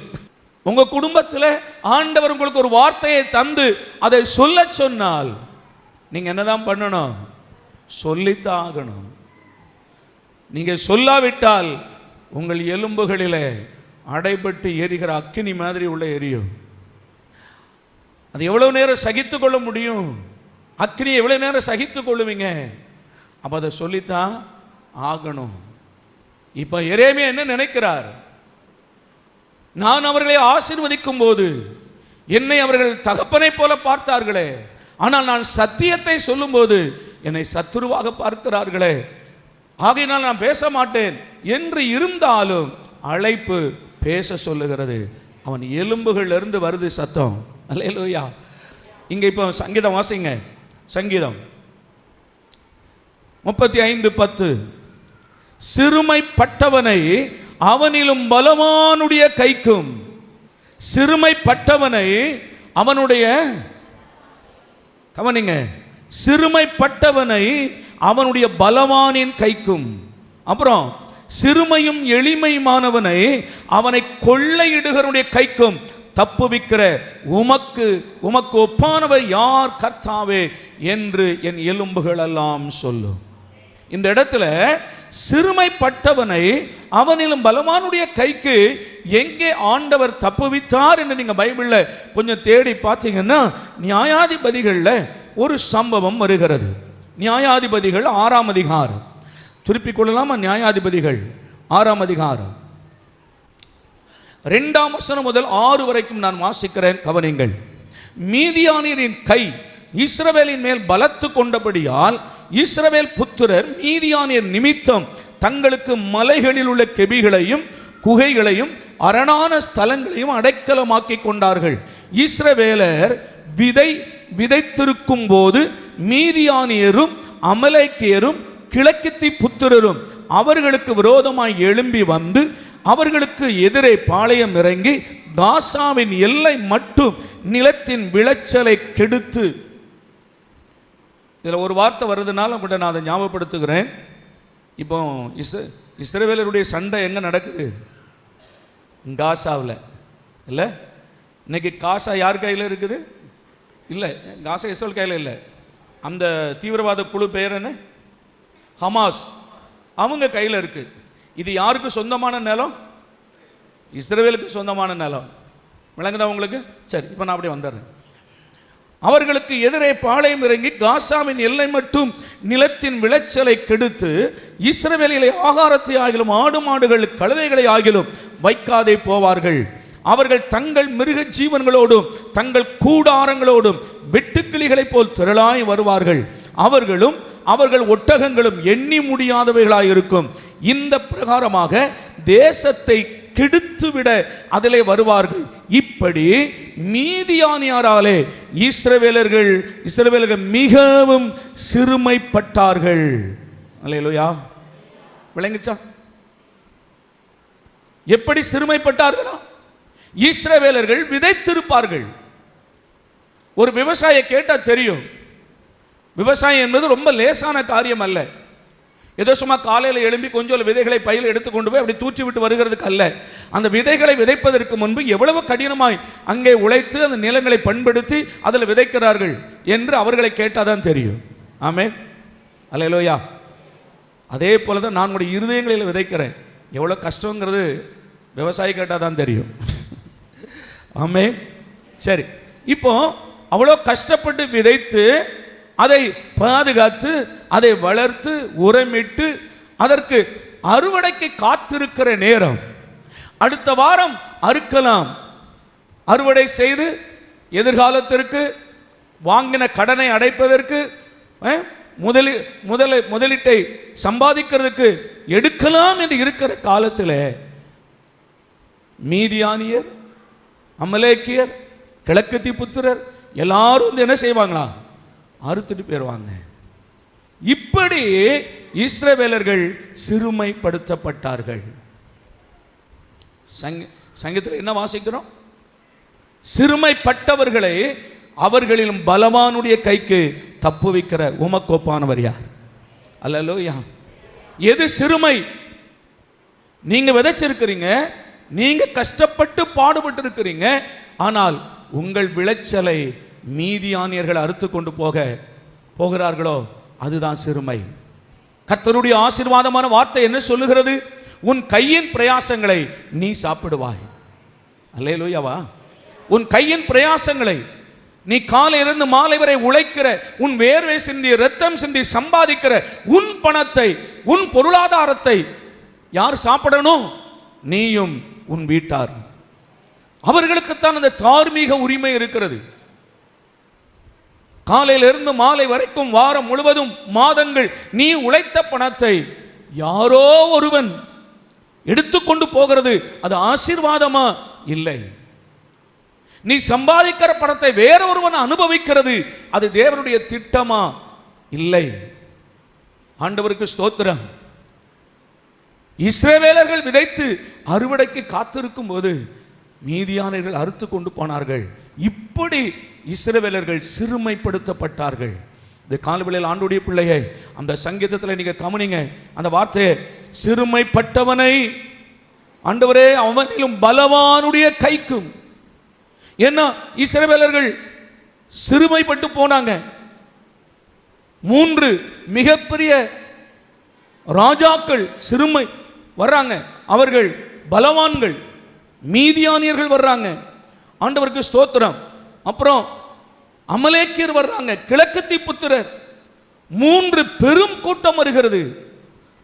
உங்க குடும்பத்தில் ஆண்டவர் உங்களுக்கு ஒரு வார்த்தையை தந்து அதை சொல்ல சொன்னால் நீங்க என்னதான் பண்ணணும்? சொல்லித்தான் ஆகணும். நீங்க சொல்லாவிட்டால் உங்கள் எலும்புகளிலே அடைபட்டு எரிகிற அக்கினி மாதிரி உள்ள எரியும். அது எவ்வளவு நேரம் சகித்து கொள்ள முடியும்? அக்கினியை எவ்வளவு நேரம் சகித்து கொள்ளுவீங்க? அப்ப அதை சொல்லித்தான் ஆகணும். இப்ப எரேமியா என்ன நினைக்கிறார்? நான் அவர்களை ஆசீர்வதிக்கும் போது என்னை அவர்கள் தகப்பனை போல பார்த்தார்களே, ஆனால் நான் சத்தியத்தை சொல்லும் போது என்னை சத்துருவாக பார்க்கிறார்களே, ஆகையினால் நான் பேச மாட்டேன் என்று இருந்தாலும் அழைப்பு பேச சொல்லுகிறது. அவன் எலும்புகள் இருந்து வருது சத்தம். அல்லேலூயா. இங்க இப்போ சங்கீதம் வாசிங்க. சங்கீதம் 35:10. சிறுமைப்பட்டவனை அவனிலும் பலவானுடைய கைக்கும், சிறுமைப்பட்டவனை அவனுடைய, கவனிங்க, சிறுமைப்பட்டவனை அவனுடைய பலவானின் கைக்கும், அப்புறம் சிறுமையும் எளிமையுமானவனை அவனை கொள்ளையிடுகிறவனுடைய கைக்கும் தப்புவிக்கிற உமக்கு ஒப்பானவர் யார் கர்த்தாவே என்று என் எலும்புகள் எல்லாம் சொல்லும். இந்த இடத்துல சிறுமைப்பட்டவனை அவனிலும் பலவானுடைய கைக்கு எங்கே ஆண்டவர் தப்புவித்தார் என்று நீங்க பைபிள்ல கொஞ்சம் தேடி பார்த்தீங்கன்னா நியாயாதிபதிகள்ல ஒரு சம்பவம் வருகிறது. நியாயாதிபதிகள் 6ஆம் அதிகாரம், திருப்பிக் கொள்ளலாமா? நியாயாதிபதிகள் 6ஆம் அதிகாரம் 2ஆம் வசனம் முதல் 6 வரைக்கும் நான் வாசிக்கிறேன், கவனிங்கள். மீதியானியரின் கை இஸ்ரவேலின் மேல் பலத்து கொண்டபடியால் இஸ்ரவேல் புத்திரர் மீதியானியர் நிமித்தம் தங்களுக்கு மலைகளில் உள்ள கெபிகளையும் குகைகளையும் அரணான ஸ்தலங்களையும் அடைக்கலமாக்கி கொண்டார்கள். இஸ்ரவேலர் விதைத்திருக்கும் போது மீதியானியரும் அமலேக்கியரும் கிழக்கித்தி புத்திரரும் அவர்களுக்கு விரோதமாய் எழும்பி வந்து அவர்களுக்கு எதிரே பாளையம் இறங்கி காசாவின் எல்லை மட்டும் நிலத்தின் விளைச்சலை கெடுத்து. இதில் ஒரு வார்த்தை வருதுனால உங்கள்கிட்ட நான் அதை ஞாபகப்படுத்துகிறேன். இப்போ இஸ்ரவேலருடைய சண்டை எங்கே நடக்குது? காசாவில் இல்லை. இன்னைக்கு காசா யார் கையில் இருக்குது? இல்லை, காசா இஸ்ரேல் கையில் இல்லை. அந்த தீவிரவாத குழு பெயர் என்ன? ஹமாஸ். அவங்க கையில் இருக்குது. இது யாருக்கு சொந்தமான நிலம்? இஸ்ரவேலுக்கு சொந்தமான நிலம். விளங்குதா உங்களுக்கு? சரி, இப்போ நான் அப்படியே வந்துடுறேன். அவர்களுக்கு எதிரே பாளையம் இறங்கி காசாவின் எல்லை மட்டும் நிலத்தின் விளைச்சலை கெடுத்து இஸ்ரவேலிலே ஆகாரத்தை ஆகிலும் ஆடு மாடுகள் கழுதைகளை ஆகிலும் வைக்காதே போவார்கள். அவர்கள் தங்கள் மிருக ஜீவன்களோடும் தங்கள் கூடாரங்களோடும் வெட்டுக்கிளிகளைப் போல் திரளாய் வருவார்கள். அவர்களும் அவர்கள் ஒட்டகங்களும் எண்ணி முடியாதவைகளாயிருக்கும். இந்த பிரகாரமாக தேசத்தை கெடுத்துவிட அதிலே வருவார்கள். இப்படி மீதியானியராலே இஸ்ரவேலர்கள் மிகவும் சிறுமைப்பட்டார்கள். அல்லேலூயா. விளங்கிச்சா? எப்படி சிறுமைப்பட்டார்களா? இஸ்ரவேலர்கள் விதைத்திருப்பார்கள். ஒரு விவசாயி கேட்டா தெரியும், விவசாயம் என்பது ரொம்ப லேசான காரியம் அல்ல. ஏதோ சும்மா காலையில் எழும்பி கொஞ்சம் விதைகளை பையில் எடுத்துக்கொண்டு போய் அப்படி தூற்றி விட்டு வருகிறதுக்கு அல்ல. அந்த விதைகளை விதைப்பதற்கு முன்பு எவ்வளவு கடினமாய் அங்கே உழைத்து அந்த நிலங்களை பண்படுத்தி அதில் விதைக்கிறார்கள் என்று அவர்களை கேட்டாதான் தெரியும். ஆமென், அல்லேலூயா. அதே போல தான் நான் உங்களுடைய இருதயங்களில் விதைக்கிறேன். எவ்வளோ கஷ்டங்கிறது விவசாயி கேட்டால் தான் தெரியும். ஆமென். சரி, இப்போ அவ்வளோ கஷ்டப்பட்டு விதைத்து அதை பாதுகாத்து அதை வளர்த்து உரமிட்டு அதற்கு அறுவடைக்கு காத்திருக்கிற நேரம். அடுத்த வாரம் அறுக்கலாம். அறுவடை செய்து எதிர்காலத்திற்கு வாங்கின கடனை அடைப்பதற்கு முதலீட்டை சம்பாதிக்கிறதுக்கு எடுக்கலாம் என்று இருக்கிற காலத்தில் மீதியானியர், அமலேக்கியர், கிழக்கத்தி புத்திரர் எல்லாரும் வந்து என்ன செய்வாங்களா? அறுத்துட்டு போயிடுவாங்க. இப்படி இஸ்ரவேலர்கள் சிறுமைப்படுத்தப்பட்டார்கள். சங்கீதத்தில் என்ன வாசிக்கிறோம்? சிறுமைப்பட்டவர்களை அவர்களிலும் பலவானுடைய கைக்கு தப்புவிக்கிற உமக்கோப்பானவர் யார்? அல்லேலூயா. எது சிறுமை? நீங்க விதைச்சிருக்கிறீங்க, நீங்க கஷ்டப்பட்டு பாடுபட்டு இருக்கிறீங்க, ஆனால் உங்கள் விளைச்சலை மீதியானியர்கள் அறுத்து கொண்டு போகிறார்களோ அதுதான் சிறுமை. கர்த்தருடைய ஆசீர்வாதமான வார்த்தை என்ன சொல்லுகிறது? உன் கையின் பிரயாசங்களை நீ சாப்பிடுவாய். அல்லேலூயாவா. உன் கையின் பிரயாசங்களை நீ காலையிலிருந்து மாலை வரை உழைக்கிற, உன் வேர்வை சிந்தி ரத்தம் சிந்தி சம்பாதிக்கிற உன் பணத்தை, உன் பொருளாதாரத்தை யார் சாப்பிடணும்? நீயும் உன் வீட்டார். அவர்களுக்குத்தான் அந்த தார்மீக உரிமை இருக்கிறது. காலையிலிருந்து மாலை வரைக்கும் வாரம் முழுவதும் மாதங்கள் நீ உழைத்த பணத்தை யாரோ ஒருவன் எடுத்துக்கொண்டு போகிறது, அது ஆசீர்வாதமா? இல்லை. நீ சம்பாதிக்கிற பணத்தை வேற ஒருவன் அனுபவிக்கிறது, அது தேவனுடைய திட்டமா? இல்லை. ஆண்டவருக்கு ஸ்தோத்திரம். இஸ்ரவேலர்கள் விதைத்து அறுவடைக்கு காத்திருக்கும் போது மீதியானவர்கள் அறுத்து கொண்டு போனார்கள். இப்படி இஸ்ரவேலர்கள் சிறுமைப்படுத்தப்பட்டார்கள். இந்த காலவேளையில் ஆண்டவருடைய பிள்ளையை அந்த சங்கீதத்தில் நீங்க கவனிங்க அந்த வார்த்தையை, சிறுமைப்பட்டவனை ஆண்டவரே அவனிலும் பலவானுடைய கைக்கும். என்ன, இஸ்ரவேலர்கள் சிறுமைப்பட்டு போனாங்க. 3 மிகப்பெரிய ராஜாக்கள் சிறுமை வர்றாங்க, அவர்கள் பலவான்கள். மீதியானியர்கள் வர்றாங்க, ஆண்டவருக்கு ஸ்தோத்திரம். அப்புறம் அமலேக்கியர் வர்றாங்க, கிழக்கத்தி புத்திரர். 3 பெரும் கூட்டம் வருகிறது.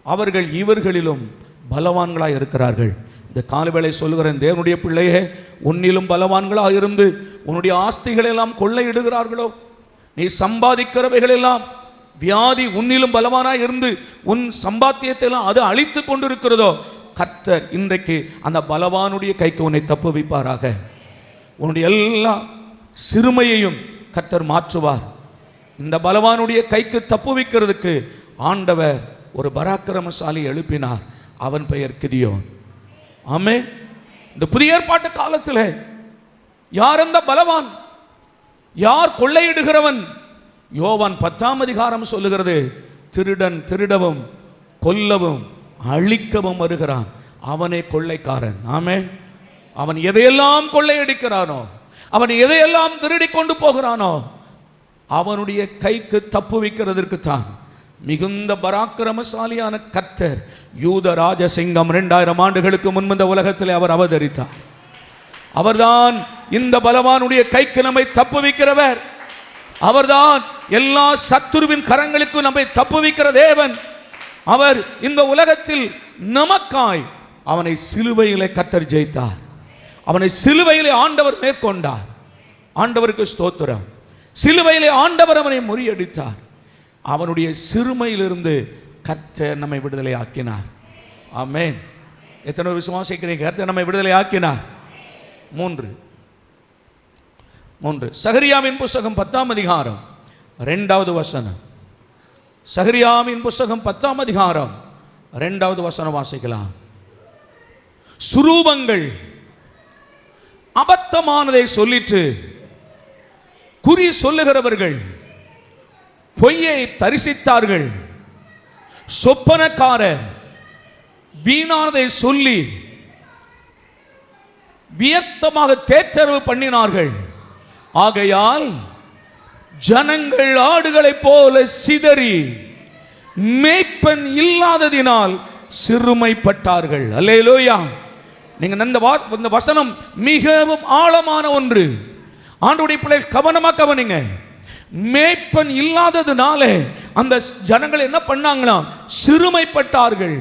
அவர்கள் இவர்களிலும் பலவான்களாக இருக்கிறார்கள். இந்த காலவேளை சொல்லுகிறேன், தேவனுடைய பிள்ளையே, உன்னிலும் பலவான்களாக இருந்து உன்னுடைய ஆஸ்திகளை எல்லாம் கொள்ளையிடுகிறார்களோ, நீ சம்பாதிக்கிறவைகள் எல்லாம் வியாதி உன்னிலும் பலவானாக இருந்து உன் சம்பாத்தியத்தை எல்லாம் அது அழித்து கொண்டிருக்கிறதோ, கர்த்தர் இன்றைக்கு அந்த பலவானுடைய கைக்கு உன்னை தப்புவிப்பாராக. உன்னுடைய எல்லா சிறுமையையும் கர்த்தர் மாற்றுவார். இந்த பலவானுடைய கைக்கு தப்புவிக்கிறதுக்கு ஆண்டவர் ஒரு பராக்கிரமசாலி எழுப்பினார். அவன் பெயர் கிதியோன். ஆமென். இந்த புதிய ஏற்பாட்டு காலத்தில் யார் அந்த பலவான், யார் கொள்ளையிடுகிறவன்? யோவான் 10ஆம் அதிகாரம் சொல்லுகிறது, திருடன் திருடவும் கொல்லவும் அழிக்கவும் வருகிறான், அவனே கொள்ளைக்காரன். ஆமென். அவன் எதையெல்லாம் கொள்ளையடிக்கிறானோ, அவன் எதையெல்லாம் திருடி கொண்டு போகிறானோ, அவனுடைய கைக்கு தப்புவிக்கிறதற்கு தான் மிகுந்த பராக்கிரமசாலியான கர்த்தர் யூத ராஜசிங்கம் 2000 ஆண்டுகளுக்கு முன்பு இந்த உலகத்தில் அவர் அவதரித்தார். அவர்தான் இந்த பலவானுடைய கைக்கு நம்மை தப்புவிக்கிறவர். அவர்தான் எல்லா சத்துருவின் கரங்களுக்கு நம்மை தப்புவிக்கிற தேவன். அவர் இந்த உலகத்தில் நமக்காய் அவனை சிலுவையிலே கர்த்தர் ஜெயித்தார். அவனை சிலுவையிலே ஆண்டவர் மேற்கொண்டார். ஆண்டவருக்கு ஸ்தோத்திரம். சிலுவையிலே ஆண்டவர் அவனை முறியடித்தார். அவனுடைய சிறுமையிலிருந்து கர்த்தர் நம்மை விடுதலை ஆக்கினார். ஆமென். எத்தனை விசுவாசிக்கிறீங்க? கர்த்தர் நம்மை விடுதலை ஆக்கினார். 3 சகரியாவின் புஸ்தகம் 10ஆம் அதிகாரம் 2வது வசனம். சகரியாவின் புஸ்தகம் 10ஆம் அதிகாரம் 2வது வசனம் வாசிக்கலாம். சுரூபங்கள் அபத்தமானதை சொல்லிட்டு குறி சொல்லுகிறவர்கள் பொய்யை தரிசித்தார்கள். சொப்பனக்காரர் வீணானதை சொல்லி வியர்த்தமாக தேற்றரவு பண்ணினார்கள். ஆகையால் ஜனங்கள் ஆடுகளைப் போல சிதறி மேய்ப்பன் இல்லாததினால் சிறுமைப்பட்டார்கள். அல்லேலூயா. நீங்க இந்த வசனம் மிகவும் ஆழமான ஒன்று. ஆண்டவருடைய பிள்ளைகள் கவனமா கவனிங்க. மேய்ப்பன் இல்லாததுனால அந்த ஜனங்கள் என்ன பண்ணாங்களா? சிறுமைப்பட்டார்கள்.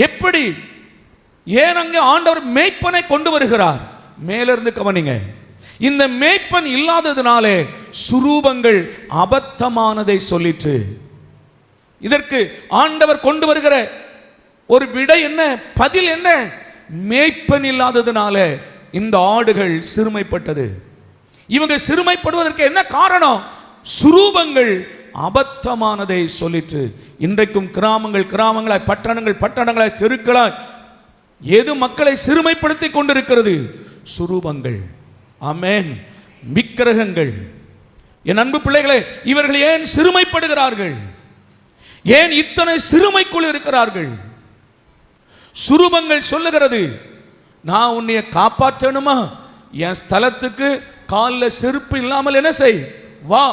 எப்படி? ஏன் அங்கே ஆண்டவர் மேய்ப்பனை கொண்டு வருகிறார்? மேலிருந்து கவனிங்க. இந்த மேய்ப்பன் இல்லாததுனால சுரூபங்கள் அபத்தமானதை சொல்லிட்டு, இதற்கு ஆண்டவர் கொண்டு வருகிற ஒரு விடை என்ன? பதில் என்ன? மேய்ப்பன் இல்லாததுனால இந்த ஆடுகள் சிறுமைப்பட்டது. இவங்க சிறுமைப்படுவதற்கு என்ன காரணம்? சுரூபங்கள் அபத்தமானதை சொல்லிட்டு. இன்றைக்கும் கிராமங்களாய் பட்டணங்களாய் தெருக்களாய் எது மக்களை சிறுமைப்படுத்தி கொண்டிருக்கிறது? சுரூபங்கள். ஆமென். விக்கிரகங்கள். என் அன்பு பிள்ளைகளே, இவர்கள் ஏன் சிறுமைப்படுகிறார்கள்? ஏன் இத்தனை சிறுமைக்குள் இருக்கிறார்கள்? சுரூபங்கள் சொல்லுகிறது, நான் உன்னை காப்பாற்றணுமா? என் ஸ்தலத்துக்கு காலில் செருப்பு இல்லாமல் என்ன செய், வா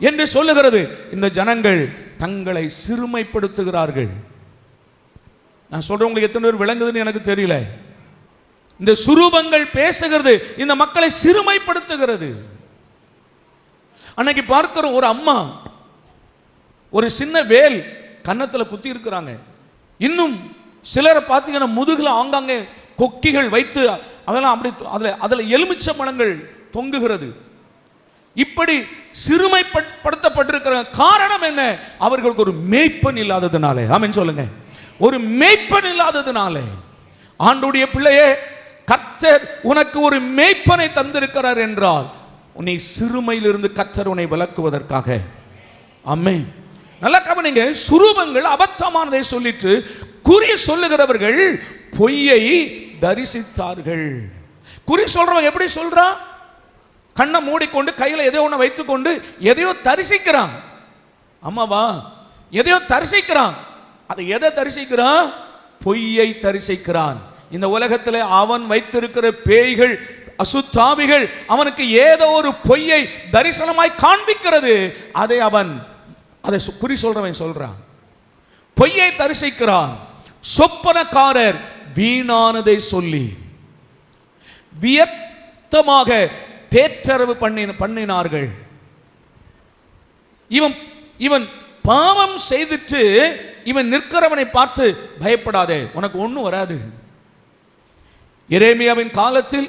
என்று சொல்லுகிறது. இந்த ஜனங்கள் தங்களை சிறுமைப்படுத்துகிறார்கள். நான் சொல்றேன், உங்களுக்கு எத்தனை பேர் விளங்குதுன்னு எனக்கு தெரியல. இந்த சுரூபங்கள் பேசுகிறது, இந்த மக்களை சிறுமைப்படுத்துகிறது. அன்னைக்கு பார்க்கிறோம், ஒரு அம்மா ஒரு சின்ன வேல் கன்னத்துல குத்தி இருக்கிறாங்க. இன்னும் சிலரை பார்த்தீங்கன்னா முதுகுல ஆங்காங்கே கொக்கிகள் வைத்து அதெல்லாம் அப்படி அதுல எலுமிச்சை பழங்கள் தொங்குகிறது. இப்படி சிறுமைப்படுத்தப்பட்டிருக்கிற காரணம் என்ன? அவர்களுக்கு ஒரு மேய்ப்பன் இல்லாததுனாலே. ஆமென் சொல்லுங்க. ஒரு மேய்ப்பன் இல்லாததுனாலே. ஆண்டவருடைய பிள்ளையே, கர்த்தர் உனக்கு ஒரு மேய்ப்பனை தந்திருக்கிறார் என்றால் உன்னை சிறுமையிலிருந்து கர்த்தர் உன்னை விலக்குவதற்காக. ஆமென். நல்லா கவனிங்க. சுரூபங்கள் அபத்தமானதை சொல்லிட்டு குறி சொல்லுகிறவர்கள் பொய்யை தரிசித்தார்கள். குறி சொல்றவன் எப்படி சொல்றான்? கண்ணை மூடிக்கொண்டு கையில எதையோ ஒன்று வைத்துக்கொண்டு எதையோ தரிசிக்கிறான். ஆமாவா? எதையோ தரிசிக்கிறான். அதை எதை தரிசிக்கிறான்? பொய்யை தரிசிக்கிறான். இந்த உலகத்தில் அவன் வைத்திருக்கிற பேய்கள், அசுத்தாவிகள் அவனுக்கு ஏதோ ஒரு பொய்யை தரிசனமாய் காண்பிக்கிறது. அதை குறி சொல்றவன் சொல்றான். பொய்யை தரிசிக்கிறான். சொப்பனக்காரர் வீணானதை சொல்லி வியர்த்தமாக தேற்றரவு பண்ணினார்கள். இவன் பாவம் செய்துட்டு இவன் நிற்கிறவனை பார்த்து பயப்படாதே, உனக்கு ஒன்றும் வராது. எரேமியாவின் காலத்தில்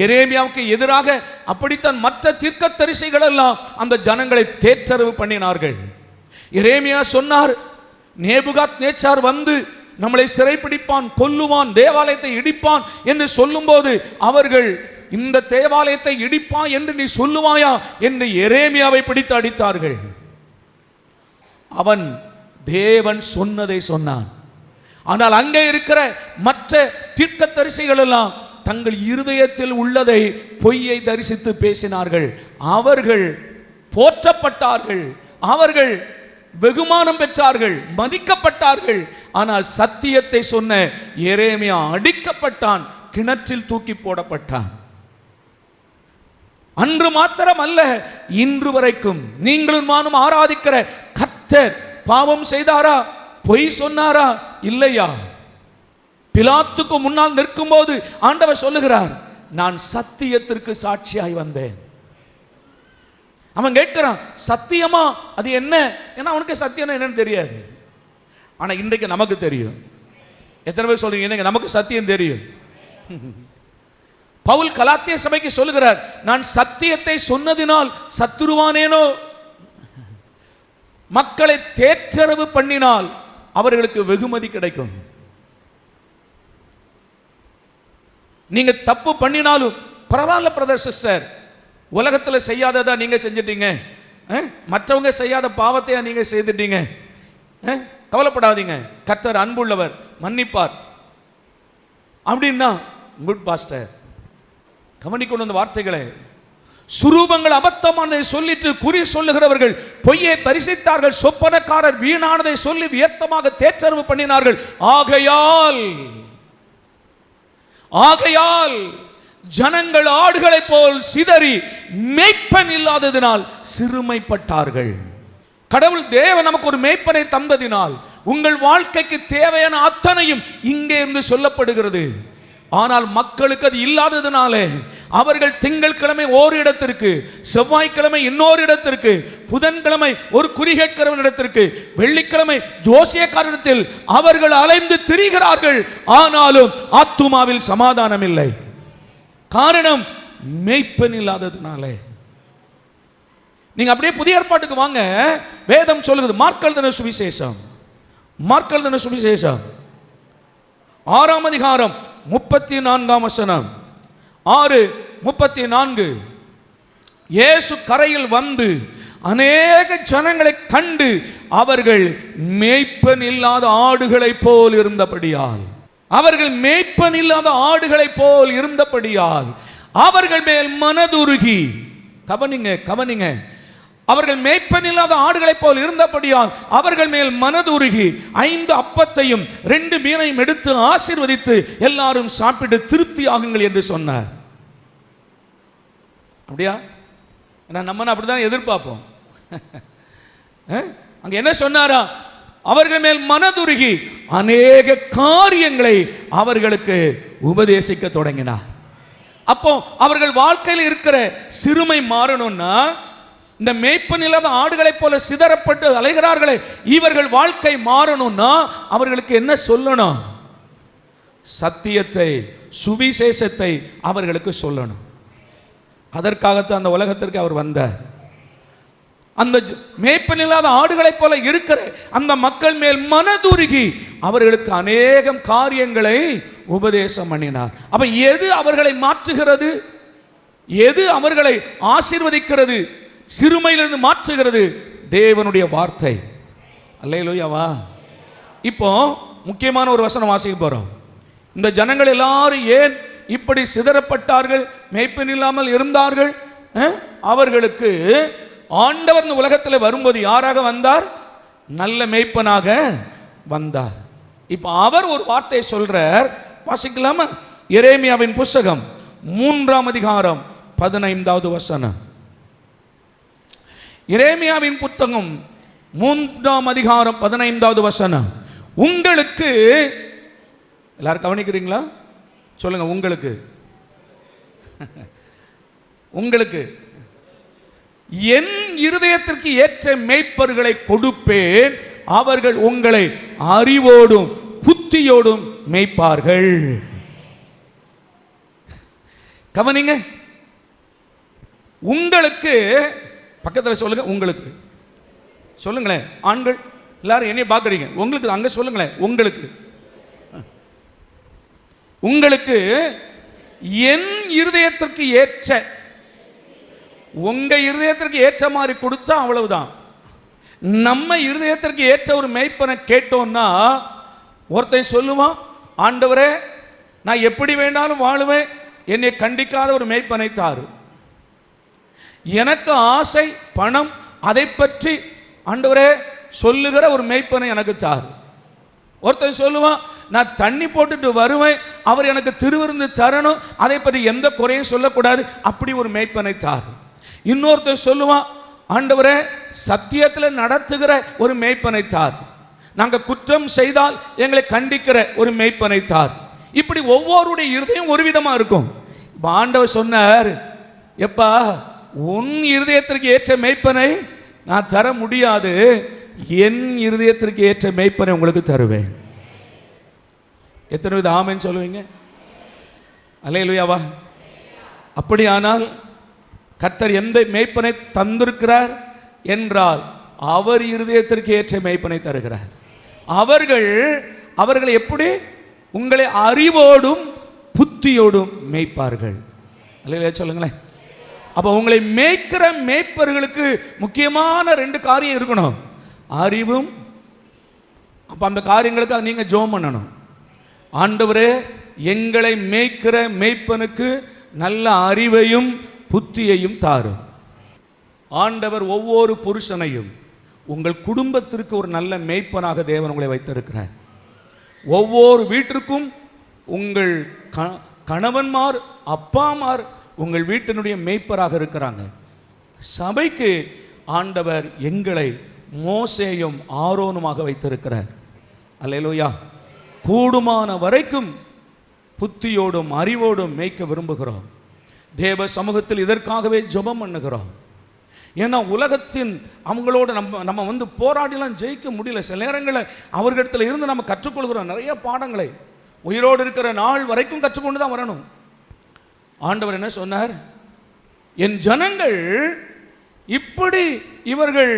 எரேமியாவுக்கு எதிராக அப்படித்தான் மற்ற தீர்க்கதரிசிகள் எல்லாம் அந்த ஜனங்களை தேற்றரவு பண்ணினார்கள். எரேமியா சொன்னார், நேபுகாத்நேச்சார் வந்து நம்மளை சிறைப்பிடிப்பான், கொல்லுவான், தேவாலயத்தை இடிப்பான் என்று சொல்லும்போது அவர்கள் இந்த தேவாலயத்தை இடிப்பான் என்று நீ சொல்லுவாயா என்று எரேமியாவை பிடித்து அடித்தார்கள். அவன் தேவன் சொன்னதை சொன்னான். ஆனால் அங்கே இருக்கிற மற்ற தீர்க்கதரிசிகள் எல்லாம் தங்கள் இருதயத்தில் உள்ளதை பொய்யை தரிசித்து பேசினார்கள். அவர்கள் போற்றப்பட்டார்கள், அவர்கள் வெகுமானம் பெற்றார்கள், மதிக்கப்பட்டார்கள். ஆனால் சத்தியத்தை சொன்ன எரேமியா அடிக்கப்பட்டான், கிணற்றில் தூக்கி போடப்பட்டான். அன்று மாத்திரம் அல்ல, இன்று வரைக்கும் நீங்களும் நானும் ஆராதிக்கிற கர்த்தர் பாவம் செய்தாரா? பொய் சொன்னாரா? இல்லையா? பிலாத்துக்கு முன்னால் நிற்கும் போது ஆண்டவர் சொல்லுகிறார், நான் சத்தியத்திற்கு சாட்சியாய் வந்தேன். அவன் கேட்கிறான், சத்தியமா? அது என்ன? ஏன்னா அவனுக்கு சத்தியம் என்னன்னு தெரியாது. ஆனா இன்றைக்கு நமக்கு தெரியும். எத்தனை பேர் சொல்றீங்க இன்னைக்கு நமக்கு சத்தியம் தெரியும்? பவுல் கலாத்திய சபைக்கு சொல்லுகிறார், நான் சத்தியத்தை சொன்னதினால் சத்துருவானேனோ? மக்களை தேற்றரவு பண்ணினால் அவர்களுக்கு வெகுமதி கிடைக்கும். நீங்க தப்பு பண்ணினாலும் பரவாயில்ல பிரதர் சிஸ்டர், உலகத்தில் செய்யாததா நீங்க செஞ்சிட்டீங்க, மற்றவங்க செய்யாத பாவத்தையா நீங்க செய்துட்டீங்க, கவலைப்படாதீங்க, கர்த்தர் அன்புள்ளவர், மன்னிப்பார் அப்படின்னா குட் பாஸ்டர். கவனிக்கொண்டு அந்த வார்த்தைகளை, சுரூபங்கள் அபத்தமானதை சொல்லிட்டு குறி சொல்லுகிறவர்கள் பொய்யை தரிசித்தார்கள், சொப்பனக்காரர் வீணானதை சொல்லி வியர்த்தமாக தேற்றரவு பண்ணினார்கள். ஆகையால் ஜனங்கள் ஆடுகளைப் போல் சிதறி மேய்ப்பன் இல்லாததினால் சிறுமைப்பட்டார்கள். கடவுள் தேவன் நமக்கு ஒரு மேய்ப்பனை தந்ததினால் உங்கள் வாழ்க்கைக்கு தேவையான அத்தனையும் இங்கே இருந்து சொல்லப்படுகிறது. ஆனால் மக்களுக்கு அது இல்லாததினாலே அவர்கள் திங்கட்கிழமை ஒரு இடத்திற்கு, செவ்வாய்க்கிழமை இன்னொரு இடத்திற்கு, புதன்கிழமை ஒரு குறி கேட்கிறவன் இடத்திற்கு, வெள்ளிக்கிழமை ஜோசியக்காரத்தில் அவர்கள் அலைந்து திரிகிறார்கள். ஆனாலும் ஆத்துமாவில் சமாதானம் இல்லை. காரணம் மேய்ப்பன் இல்லாததினாலே. நீங்க அப்படியே புதிய ஏற்பாட்டுக்கு வாங்க, வேதம் சொல்லுகிறது. மார்க் எழுதின சுவிசேஷம் 6ஆம் அதிகாரம் 34ஆம் வசனம், 6:34. இயேசு கரையில் வந்து அநேக ஜனங்களை கண்டு அவர்கள் மேய்ப்பன் இல்லாத ஆடுகளைப் போல் இருந்தபடியால், அவர்கள் மேல் மனதுருகி, கவனிங்க, அவர்கள் மேய்ப்பன் இல்லாத ஆடுகளைப் போல் இருந்தபடியால் அவர்கள் மேல் மனதுருகி 5 அப்பத்தையும் 2 மீனையும் எடுத்து ஆசீர்வதித்து எல்லாரும் சாப்பிட்டு திருப்தி ஆகுங்கள் என்று சொன்னார். அப்படியா? நம்ம அப்படிதான் எதிர்பார்ப்போம். அங்க என்ன சொன்னாரா? அவர்கள் மேல் மனதுருகி அநேக காரியங்களை அவர்களுக்கு உபதேசிக்க தொடங்கினார். அப்போ அவர்கள் வாழ்க்கையில் இருக்கிற சிறுமை மாறணும்னா, இந்த மேய்ப்பன் இல்லாத ஆடுகளைப் போல சிதறப்பட்டு அலைகிறார்களே, இவர்கள் வாழ்க்கை மாறணும்னா அவர்களுக்கு என்ன சொல்லணும்? சத்தியத்தை, சுவிசேஷத்தை அவர்களுக்கு சொல்லணும். அதற்காகத்தான் அந்த உலகத்திற்கு அவர் வந்தார். அந்த மேய்ப்பன் இல்லாத ஆடுகளைப் போல இருக்கிற அந்த மக்கள் மேல் மனதுருகி அவர்களுக்கு அநேகம் காரியங்களை உபதேசம் பண்ணினார். அப்ப எது அவர்களை மாற்றுகிறது? எது அவர்களை ஆசீர்வதிக்கிறது, சிறுமையிலிருந்து மாற்றுகிறது? தேவனுடைய வார்த்தை. அல்லேலூயாவா. இப்போ முக்கியமான ஒரு வசனம் வாசிக்க போறோம். இந்த ஜனங்கள் எல்லாரும் ஏன் இப்படி சிதறப்பட்டார்கள், மேய்ப்பன் இல்லாமல் இருந்தார்கள்? அவர்களுக்கு ஆண்டவர் இந்த உலகத்தில் வரும்போது யாராக வந்தார்? நல்ல மேய்ப்பனாக வந்தார். இப்போ அவர் ஒரு வார்த்தையை சொல்றார், வாசிக்கலாமா? எரேமியாவின் புஸ்தகம் 3ஆம் அதிகாரம் 15வது வசனம். எரேமியாவின் புத்தகம் 3ஆம் அதிகாரம் 15வது வசனம். உங்களுக்கு, எல்லாரும் கவனிக்கிறீங்களா? சொல்லுங்க. உங்களுக்கு உங்களுக்கு என் இருதயத்திற்கு ஏற்ற மேய்ப்பர்களை கொடுப்பேன், அவர்கள் உங்களை அறிவோடும் புத்தியோடும் மேய்ப்பார்கள். கவனிங்க. உங்களுக்கு பக்கத்தில் சொல்லுங்க. உங்களுக்கு சொல்லுங்களேன். ஆண்கள் எல்லாரும் என்னைய பார்க்குறீங்க. உங்களுக்கு அங்கே சொல்லுங்களேன். உங்களுக்கு உங்களுக்கு என் இருதயத்திற்கு ஏற்ற, உங்க இருதயத்திற்கு ஏற்ற மாதிரி கொடுத்தா அவ்வளவுதான். நம்ம இருதயத்திற்கு ஏற்ற ஒரு மேய்ப்பனை கேட்டோம்னா, ஒருத்தன் சொல்லுவான், ஆண்டவரே நான் எப்படி வேண்டாலும் வாழுவேன், என்னை கண்டிக்காத ஒரு மேய்ப்பனை தாரு. எனக்கு ஆசை பணம், அதை பற்றி ஆண்டவரே சொல்லுகிற ஒரு மேய்ப்பனை எனக்கு தாரு. ஒருத்தன் சொல்லுவான், நான் தண்ணி போட்டுட்டு வருவேன், அவர் எனக்கு திருவிருந்து தரணும், அதை பற்றி எந்த குறையும் சொல்லக்கூடாது, அப்படி ஒரு மேய்ப்பனை தாரு. இன்னொருத்தன் சொல்லுவான், ஆண்டவரே சத்தியத்தில் நடத்துகிற ஒரு மேய்ப்பனை தார், நாங்கள் குற்றம் செய்தால் எங்களை கண்டிக்கிற ஒரு மேய்ப்பனை தார். இப்படி ஒவ்வொருடைய இருதயம் ஒரு விதமாக இருக்கும். இப்போ ஆண்டவர் சொன்னார், எப்பா உன் இருதயத்திற்கு ஏற்ற மேய்ப்பனை நான் தர முடியாது, என் இருதயத்திற்கு ஏற்ற மேய்ப்பனை உங்களுக்கு தருவேன். எத்தனை வித ஆமென் சொல்லுவீங்க? அல்லேலூயாவா. அப்படியானால் கர்த்தர் எந்த மேய்ப்பனை தந்திருக்கிறார் என்றால், அவர் இருதயத்திற்கு ஏற்ற மேய்ப்பனை தருகிறார். அவர்கள் எப்படி? உங்களை அறிவோடும் புத்தியோடும் மேய்ப்பார்கள். அல்லேலூயா சொல்லுங்களேன். அப்போ உங்களை மேய்க்கிற மேய்ப்பர்களுக்கு முக்கியமான 2 காரியம் இருக்கணும். அறிவும், அப்போ அந்த காரியங்களுக்கு நீங்கள் ஜெபம் பண்ணணும். ஆண்டவரே எங்களை மேய்க்கிற மேய்ப்பனுக்கு நல்ல அறிவையும் புத்தியையும் தாரும். ஆண்டவர் ஒவ்வொரு புருஷனையும் உங்கள் குடும்பத்திற்கு ஒரு நல்ல மேய்ப்பனாக தேவன் உங்களை வைத்திருக்கிறார். ஒவ்வொரு வீட்டிற்கும் உங்கள் கணவன்மார், அப்பாமார் உங்கள் வீட்டினுடைய மேய்ப்பராக இருக்கிறாங்க. சபைக்கு ஆண்டவர் எங்களை மோசேயும் ஆரோனுமாக வைத்திருக்கிறார். அல்லேலூயா. கூடுமான வரைக்கும் புத்தியோடும் அறிவோடும் மேய்க்க விரும்புகிறோம். தேவ சமூகத்தில் இதற்காகவே ஜெபம் பண்ணுகிறோம். ஏன்னா உலகத்தின் அவங்களோட நம்ம போராடிலாம் ஜெயிக்க முடியல. சில நேரங்களில் அவர்களிடத்தில் இருந்து நம்ம கற்றுக்கொள்கிறோம் நிறைய பாடங்களை. உயிரோடு இருக்கிற நாள் வரைக்கும் கற்றுக்கொண்டு தான் வரணும். ஆண்டவர் என்ன சொன்னார்? என் ஜனங்கள் இப்படி இவர்கள்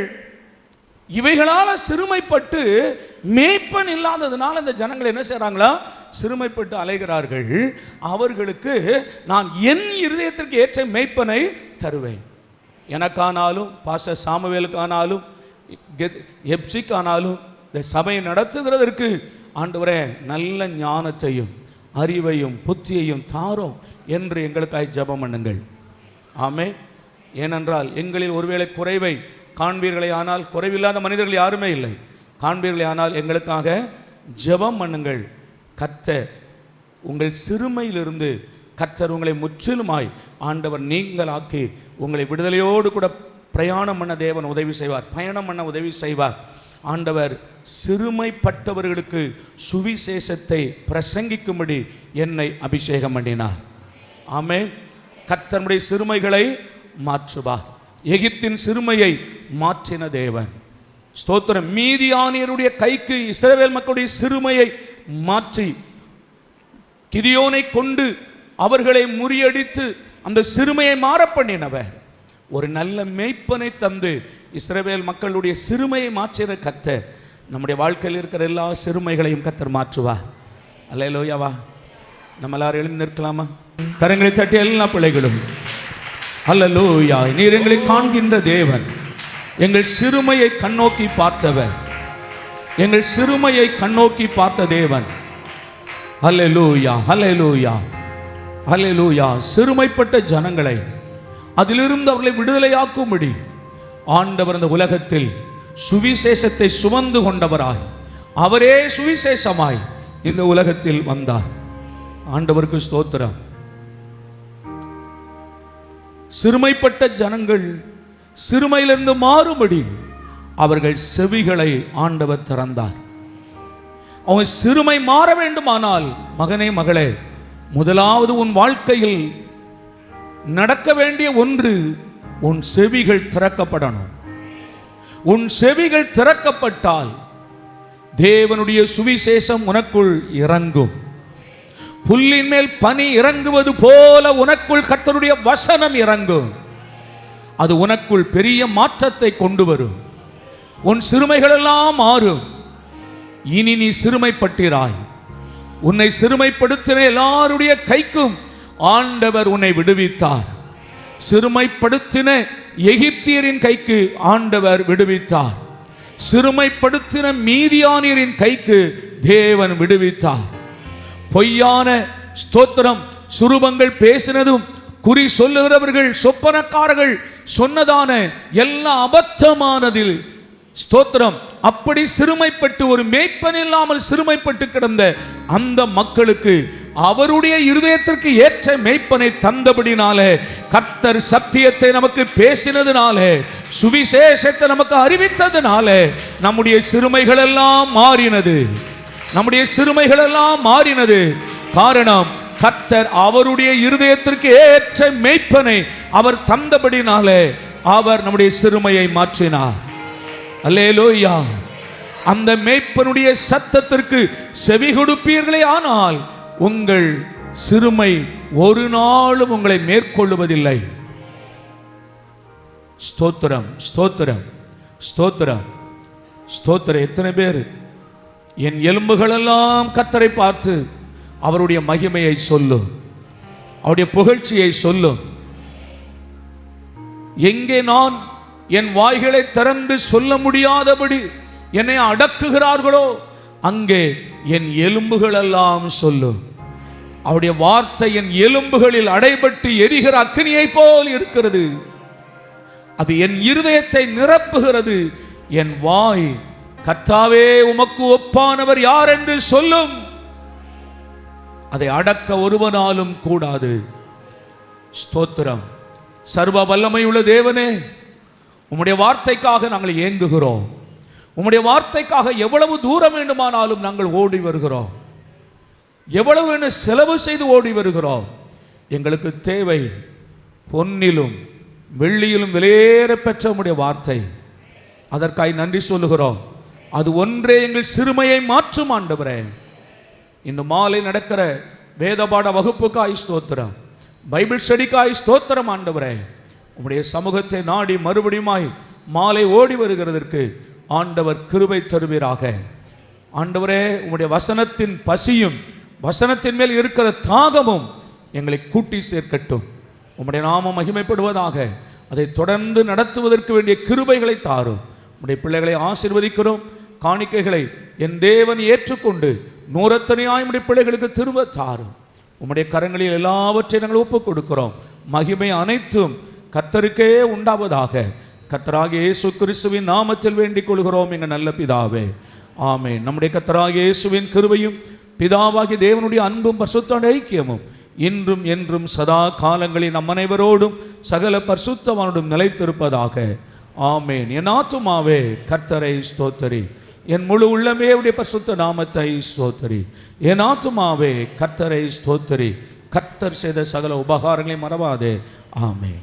இவைகளால் சிறுமைப்பட்டு மேய்ப்பன் இல்லாததுனால இந்த ஜனங்கள் என்ன செய்கிறாங்களா? சிறுமைப்பட்டு அலைகிறார்கள். அவர்களுக்கு நான் என் இருதயத்திற்கு ஏற்ற மேய்ப்பனை தருவேன். எனக்கானாலும் பாஸ்டர் சாமுவேலுக்கானாலும் எப்சிக்கானாலும் இந்த சபையை நடத்துகிறதற்கு ஆண்டவரே நல்ல ஞானத்தையும் அறிவையும் புத்தியையும் தாரும் என்று எங்களுக்காய் ஜெபம் பண்ணுங்கள். ஆமென். ஏனென்றால் எங்களில் ஒருவேளை குறைவை காண்பீர்களே ஆனால், குறைவில்லாத மனிதர்கள் யாருமே இல்லை, காண்பீர்களே ஆனால் எங்களுக்காக ஜெபம் பண்ணுங்கள். கர்த்தர் உங்கள் சிறுமையிலிருந்து கர்த்தர் உங்களை முற்றிலுமாய் ஆண்டவர் நீங்களாக்கி உங்களை விடுதலையோடு கூட பிரயாணம் பண்ண தேவன் உதவி செய்வார், பயணம் பண்ண உதவி செய்வார். ஆண்டவர் சிறுமைப்பட்டவர்களுக்கு சுவிசேஷத்தை பிரசங்கிக்கும்படி என்னை அபிஷேகம் பண்ணினார். ஆமென். கர்த்தருடைய சிறுமைகளை மாற்றுவார். எகிப்தின் சிறுமையை மாற்றின தேவன். ஸ்தோத்திரம். மீதியானியருடைய கைக்கு இஸ்ரவேல் மக்களுடைய சிறுமையை மாற்றி கிதியோனை கொண்டு அவர்களை முறியடித்து அந்த சிறுமையை மாற பண்ணினவர். ஒரு நல்ல மேய்ப்பனை தந்து இஸ்ரவேல் மக்களுடைய சிறுமையை மாற்றின கர்த்தர் நம்முடைய வாழ்க்கையில் இருக்கிற எல்லா சிறுமைகளையும் கர்த்தர் மாற்றுவார். அல்லேலூயாவா. நம்ம எல்லாரும் எழுந்து நிற்கலாமா? கரங்களை தட்டி எல்லா பிள்ளைகளும் அல்லேலூயா. நீர் எங்களை காண்கின்ற தேவன், எங்கள் சிறுமையை கண்ணோக்கி பார்த்தவர், எங்கள் சிறுமையை கண்ணோக்கி பார்த்த தேவன். ஹல்லேலூயா, ஹல்லேலூயா, ஹல்லேலூயா. சிறுமைப்பட்ட ஜனங்களை அதிலிருந்து அவர்களை விடுதலையாக்கும்படி ஆண்டவர் இந்த உலகத்தில் சுவிசேஷத்தை சுமந்து கொண்டவராய், அவரே சுவிசேஷமாய் இந்த உலகத்தில் வந்தார். ஆண்டவருக்கு ஸ்தோத்திரம். சிறுமைப்பட்ட ஜனங்கள் சிறுமையிலிருந்து மாறும்படி அவர்கள் செவிகளை ஆண்டவர் திறந்தார். அவன் சிறுமை மாற வேண்டுமானால், மகனே மகளே, முதலாவது உன் வாழ்க்கையில் நடக்க வேண்டிய ஒன்று, உன் செவிகள் திறக்கப்படணும். உன் செவிகள் திறக்கப்பட்டால் தேவனுடைய சுவிசேஷம் உனக்குள் இறங்கும். புல்லின் மேல் பனி இறங்குவது போல உனக்குள் கர்த்தருடைய வசனம் இறங்கும். அது உனக்குள் பெரிய மாற்றத்தை கொண்டு வரும். உன் சிறுமைகள் எல்லாம் மாறும். இனி நீ சிறுமைப்பட்டிராய். உன்னை சிறுமைப்படுத்தின எல்லாருடைய கைக்கும் ஆண்டவர் உன்னை விடுவித்தார். சிறுமைப்படுத்தின எகிப்தியரின் கைக்கு ஆண்டவர் விடுவித்தார். சிறுமைப்படுத்தின மீதியானியரின் கைக்கு தேவன் விடுவித்தார். பொய்யான ஸ்தோத்திரம் சுரூபங்கள் பேசினதும், குறி சொல்லுகிறவர்கள் சொப்பனக்காரர்கள் சொன்னதான எல்லா அபத்தமானதில் ஸ்தோத்திரம் அப்படி சிறுமைப்பட்டு ஒரு மேய்ப்பன் இல்லாமல் சிறுமைப்பட்டு கிடந்த அந்த மக்களுக்கு அவருடைய இருதயத்திற்கு ஏற்ற மேய்ப்பனை தந்தபடினாலே, கர்த்தர் சத்தியத்தை நமக்கு பேசினதுனாலே, சுவிசேஷத்தை நமக்கு அறிவித்ததுனாலே நம்முடைய சிறுமைகள் எல்லாம் மாறினது. நம்முடைய சிறுமைகள் எல்லாம் மாறினது. காரணம், கர்த்தர் அவருடைய இருதயத்திற்கு ஏற்ற மேய்ப்பனை அவர் தந்தபடினாலே அவர் நம்முடைய சிறுமையை மாற்றினார். அல்லேலூயா. அந்த மேய்ப்பனுடைய சத்தத்திற்கு செவி கொடுப்பீர்களே ஆனால் உங்கள் சிறுமை ஒரு நாளும் உங்களை மேற்கொள்ளுவதில்லை. ஸ்தோத்திரம், ஸ்தோத்திரம், ஸ்தோத்திரம், ஸ்தோத்திரம். எத்தனை பேர் என் எலும்புகளெல்லாம் கர்த்தரை பார்த்து அவருடைய மகிமையை சொல்லும், அவருடைய புகழ்ச்சியை சொல்லும். எங்கே நான் என் வாய்களை திறந்து சொல்ல முடியாதபடி என்னை அடக்குகிறார்களோ அங்கே என் எலும்புகள் எல்லாம் சொல்லும். அவருடைய வார்த்தை என் எலும்புகளில் அடைபட்டு எரிகிற அக்கினியை போல் இருக்கிறது. அது என் இருதயத்தை நிரப்புகிறது. என் வாய் கர்த்தாவே உமக்கு ஒப்பானவர் யார் என்று சொல்லும். அதை அடக்க ஒருவனாலும் கூடாது. ஸ்தோத்திரம். சர்வ வல்லமையுள்ள தேவனே, உம்முடைய வார்த்தைக்காக நாங்கள் ஏங்குகிறோம். உம்முடைய வார்த்தைக்காக எவ்வளவு தூரம் வேண்டுமானாலும் நாங்கள் ஓடி வருகிறோம். எவ்வளவு வேணும் செலவு செய்து ஓடி வருகிறோம். எங்களுக்கு தேவை பொன்னிலும் வெள்ளியிலும் விலையேற பெற்ற உம்முடைய வார்த்தை. அதற்காய் நன்றி சொல்லுகிறோம். அது ஒன்றே எங்கள் சிறுமையை மாற்றும் ஆண்டவரே. இன்று மாலை நடக்கிற வேதபாட வகுப்புக்காய் ஸ்தோத்திரம், பைபிள் ஸ்டடிக்காய் ஸ்தோத்திரம் ஆண்டவரே. உம்முடைய சமூகத்தை நாடி மறுபடியுமாய் மாலை ஓடி வருகிறதற்கு ஆண்டவர் கிருபை தருவீராக. ஆண்டவரே, உம்முடைய வசனத்தின் பசியும் வசனத்தின் மேல் இருக்கிற தாகமும் எங்களை கூட்டி சேர்க்கட்டும். உம்முடைய நாமம் மகிமைப்படுவதாக. அதை தொடர்ந்து நடத்துவதற்கு வேண்டிய கிருபைகளை தாரும். உம்முடைய பிள்ளைகளை ஆசீர்வதிக்கிறோம். காணிக்கைகளை என் தேவன் ஏற்றுக்கொண்டு நூறத்தனையாய் உம்முடைய பிள்ளைகளுக்கு திரும்ப தாரும். உம்முடைய கரங்களில் எல்லாவற்றையும் நாங்கள் ஒப்புக் கொடுக்கிறோம். மகிமை அனைத்தும் கர்த்தருக்கே உண்டாவதாக. கர்த்தராகிய இயேசு கிறிஸ்துவின் நாமத்தில் வேண்டிக் கொள்கிறோம் எங்கள் நல்ல பிதாவே, ஆமென். நம்முடைய கர்த்தராகிய இயேசுவின் கிருபையும் பிதாவாகிய தேவனுடைய அன்பும் பரிசுத்த ஐக்கியமும் இன்றும் என்றும் சதா காலங்களில் நம் அனைவரோடும் சகல பரிசுத்தவானோடும் நிலைத்திருப்பதாக. ஆமென். என் ஆத்துமாவே கர்த்தரை ஸ்தோத்தரி, என் முழு உள்ளமே உடைய பரிசுத்த நாமத்தை ஸ்தோத்தரி. என் ஆத்துமாவே கர்த்தரை ஸ்தோத்தரி, கர்த்தர் செய்த சகல உபகாரங்களை மறவாதே. ஆமென்.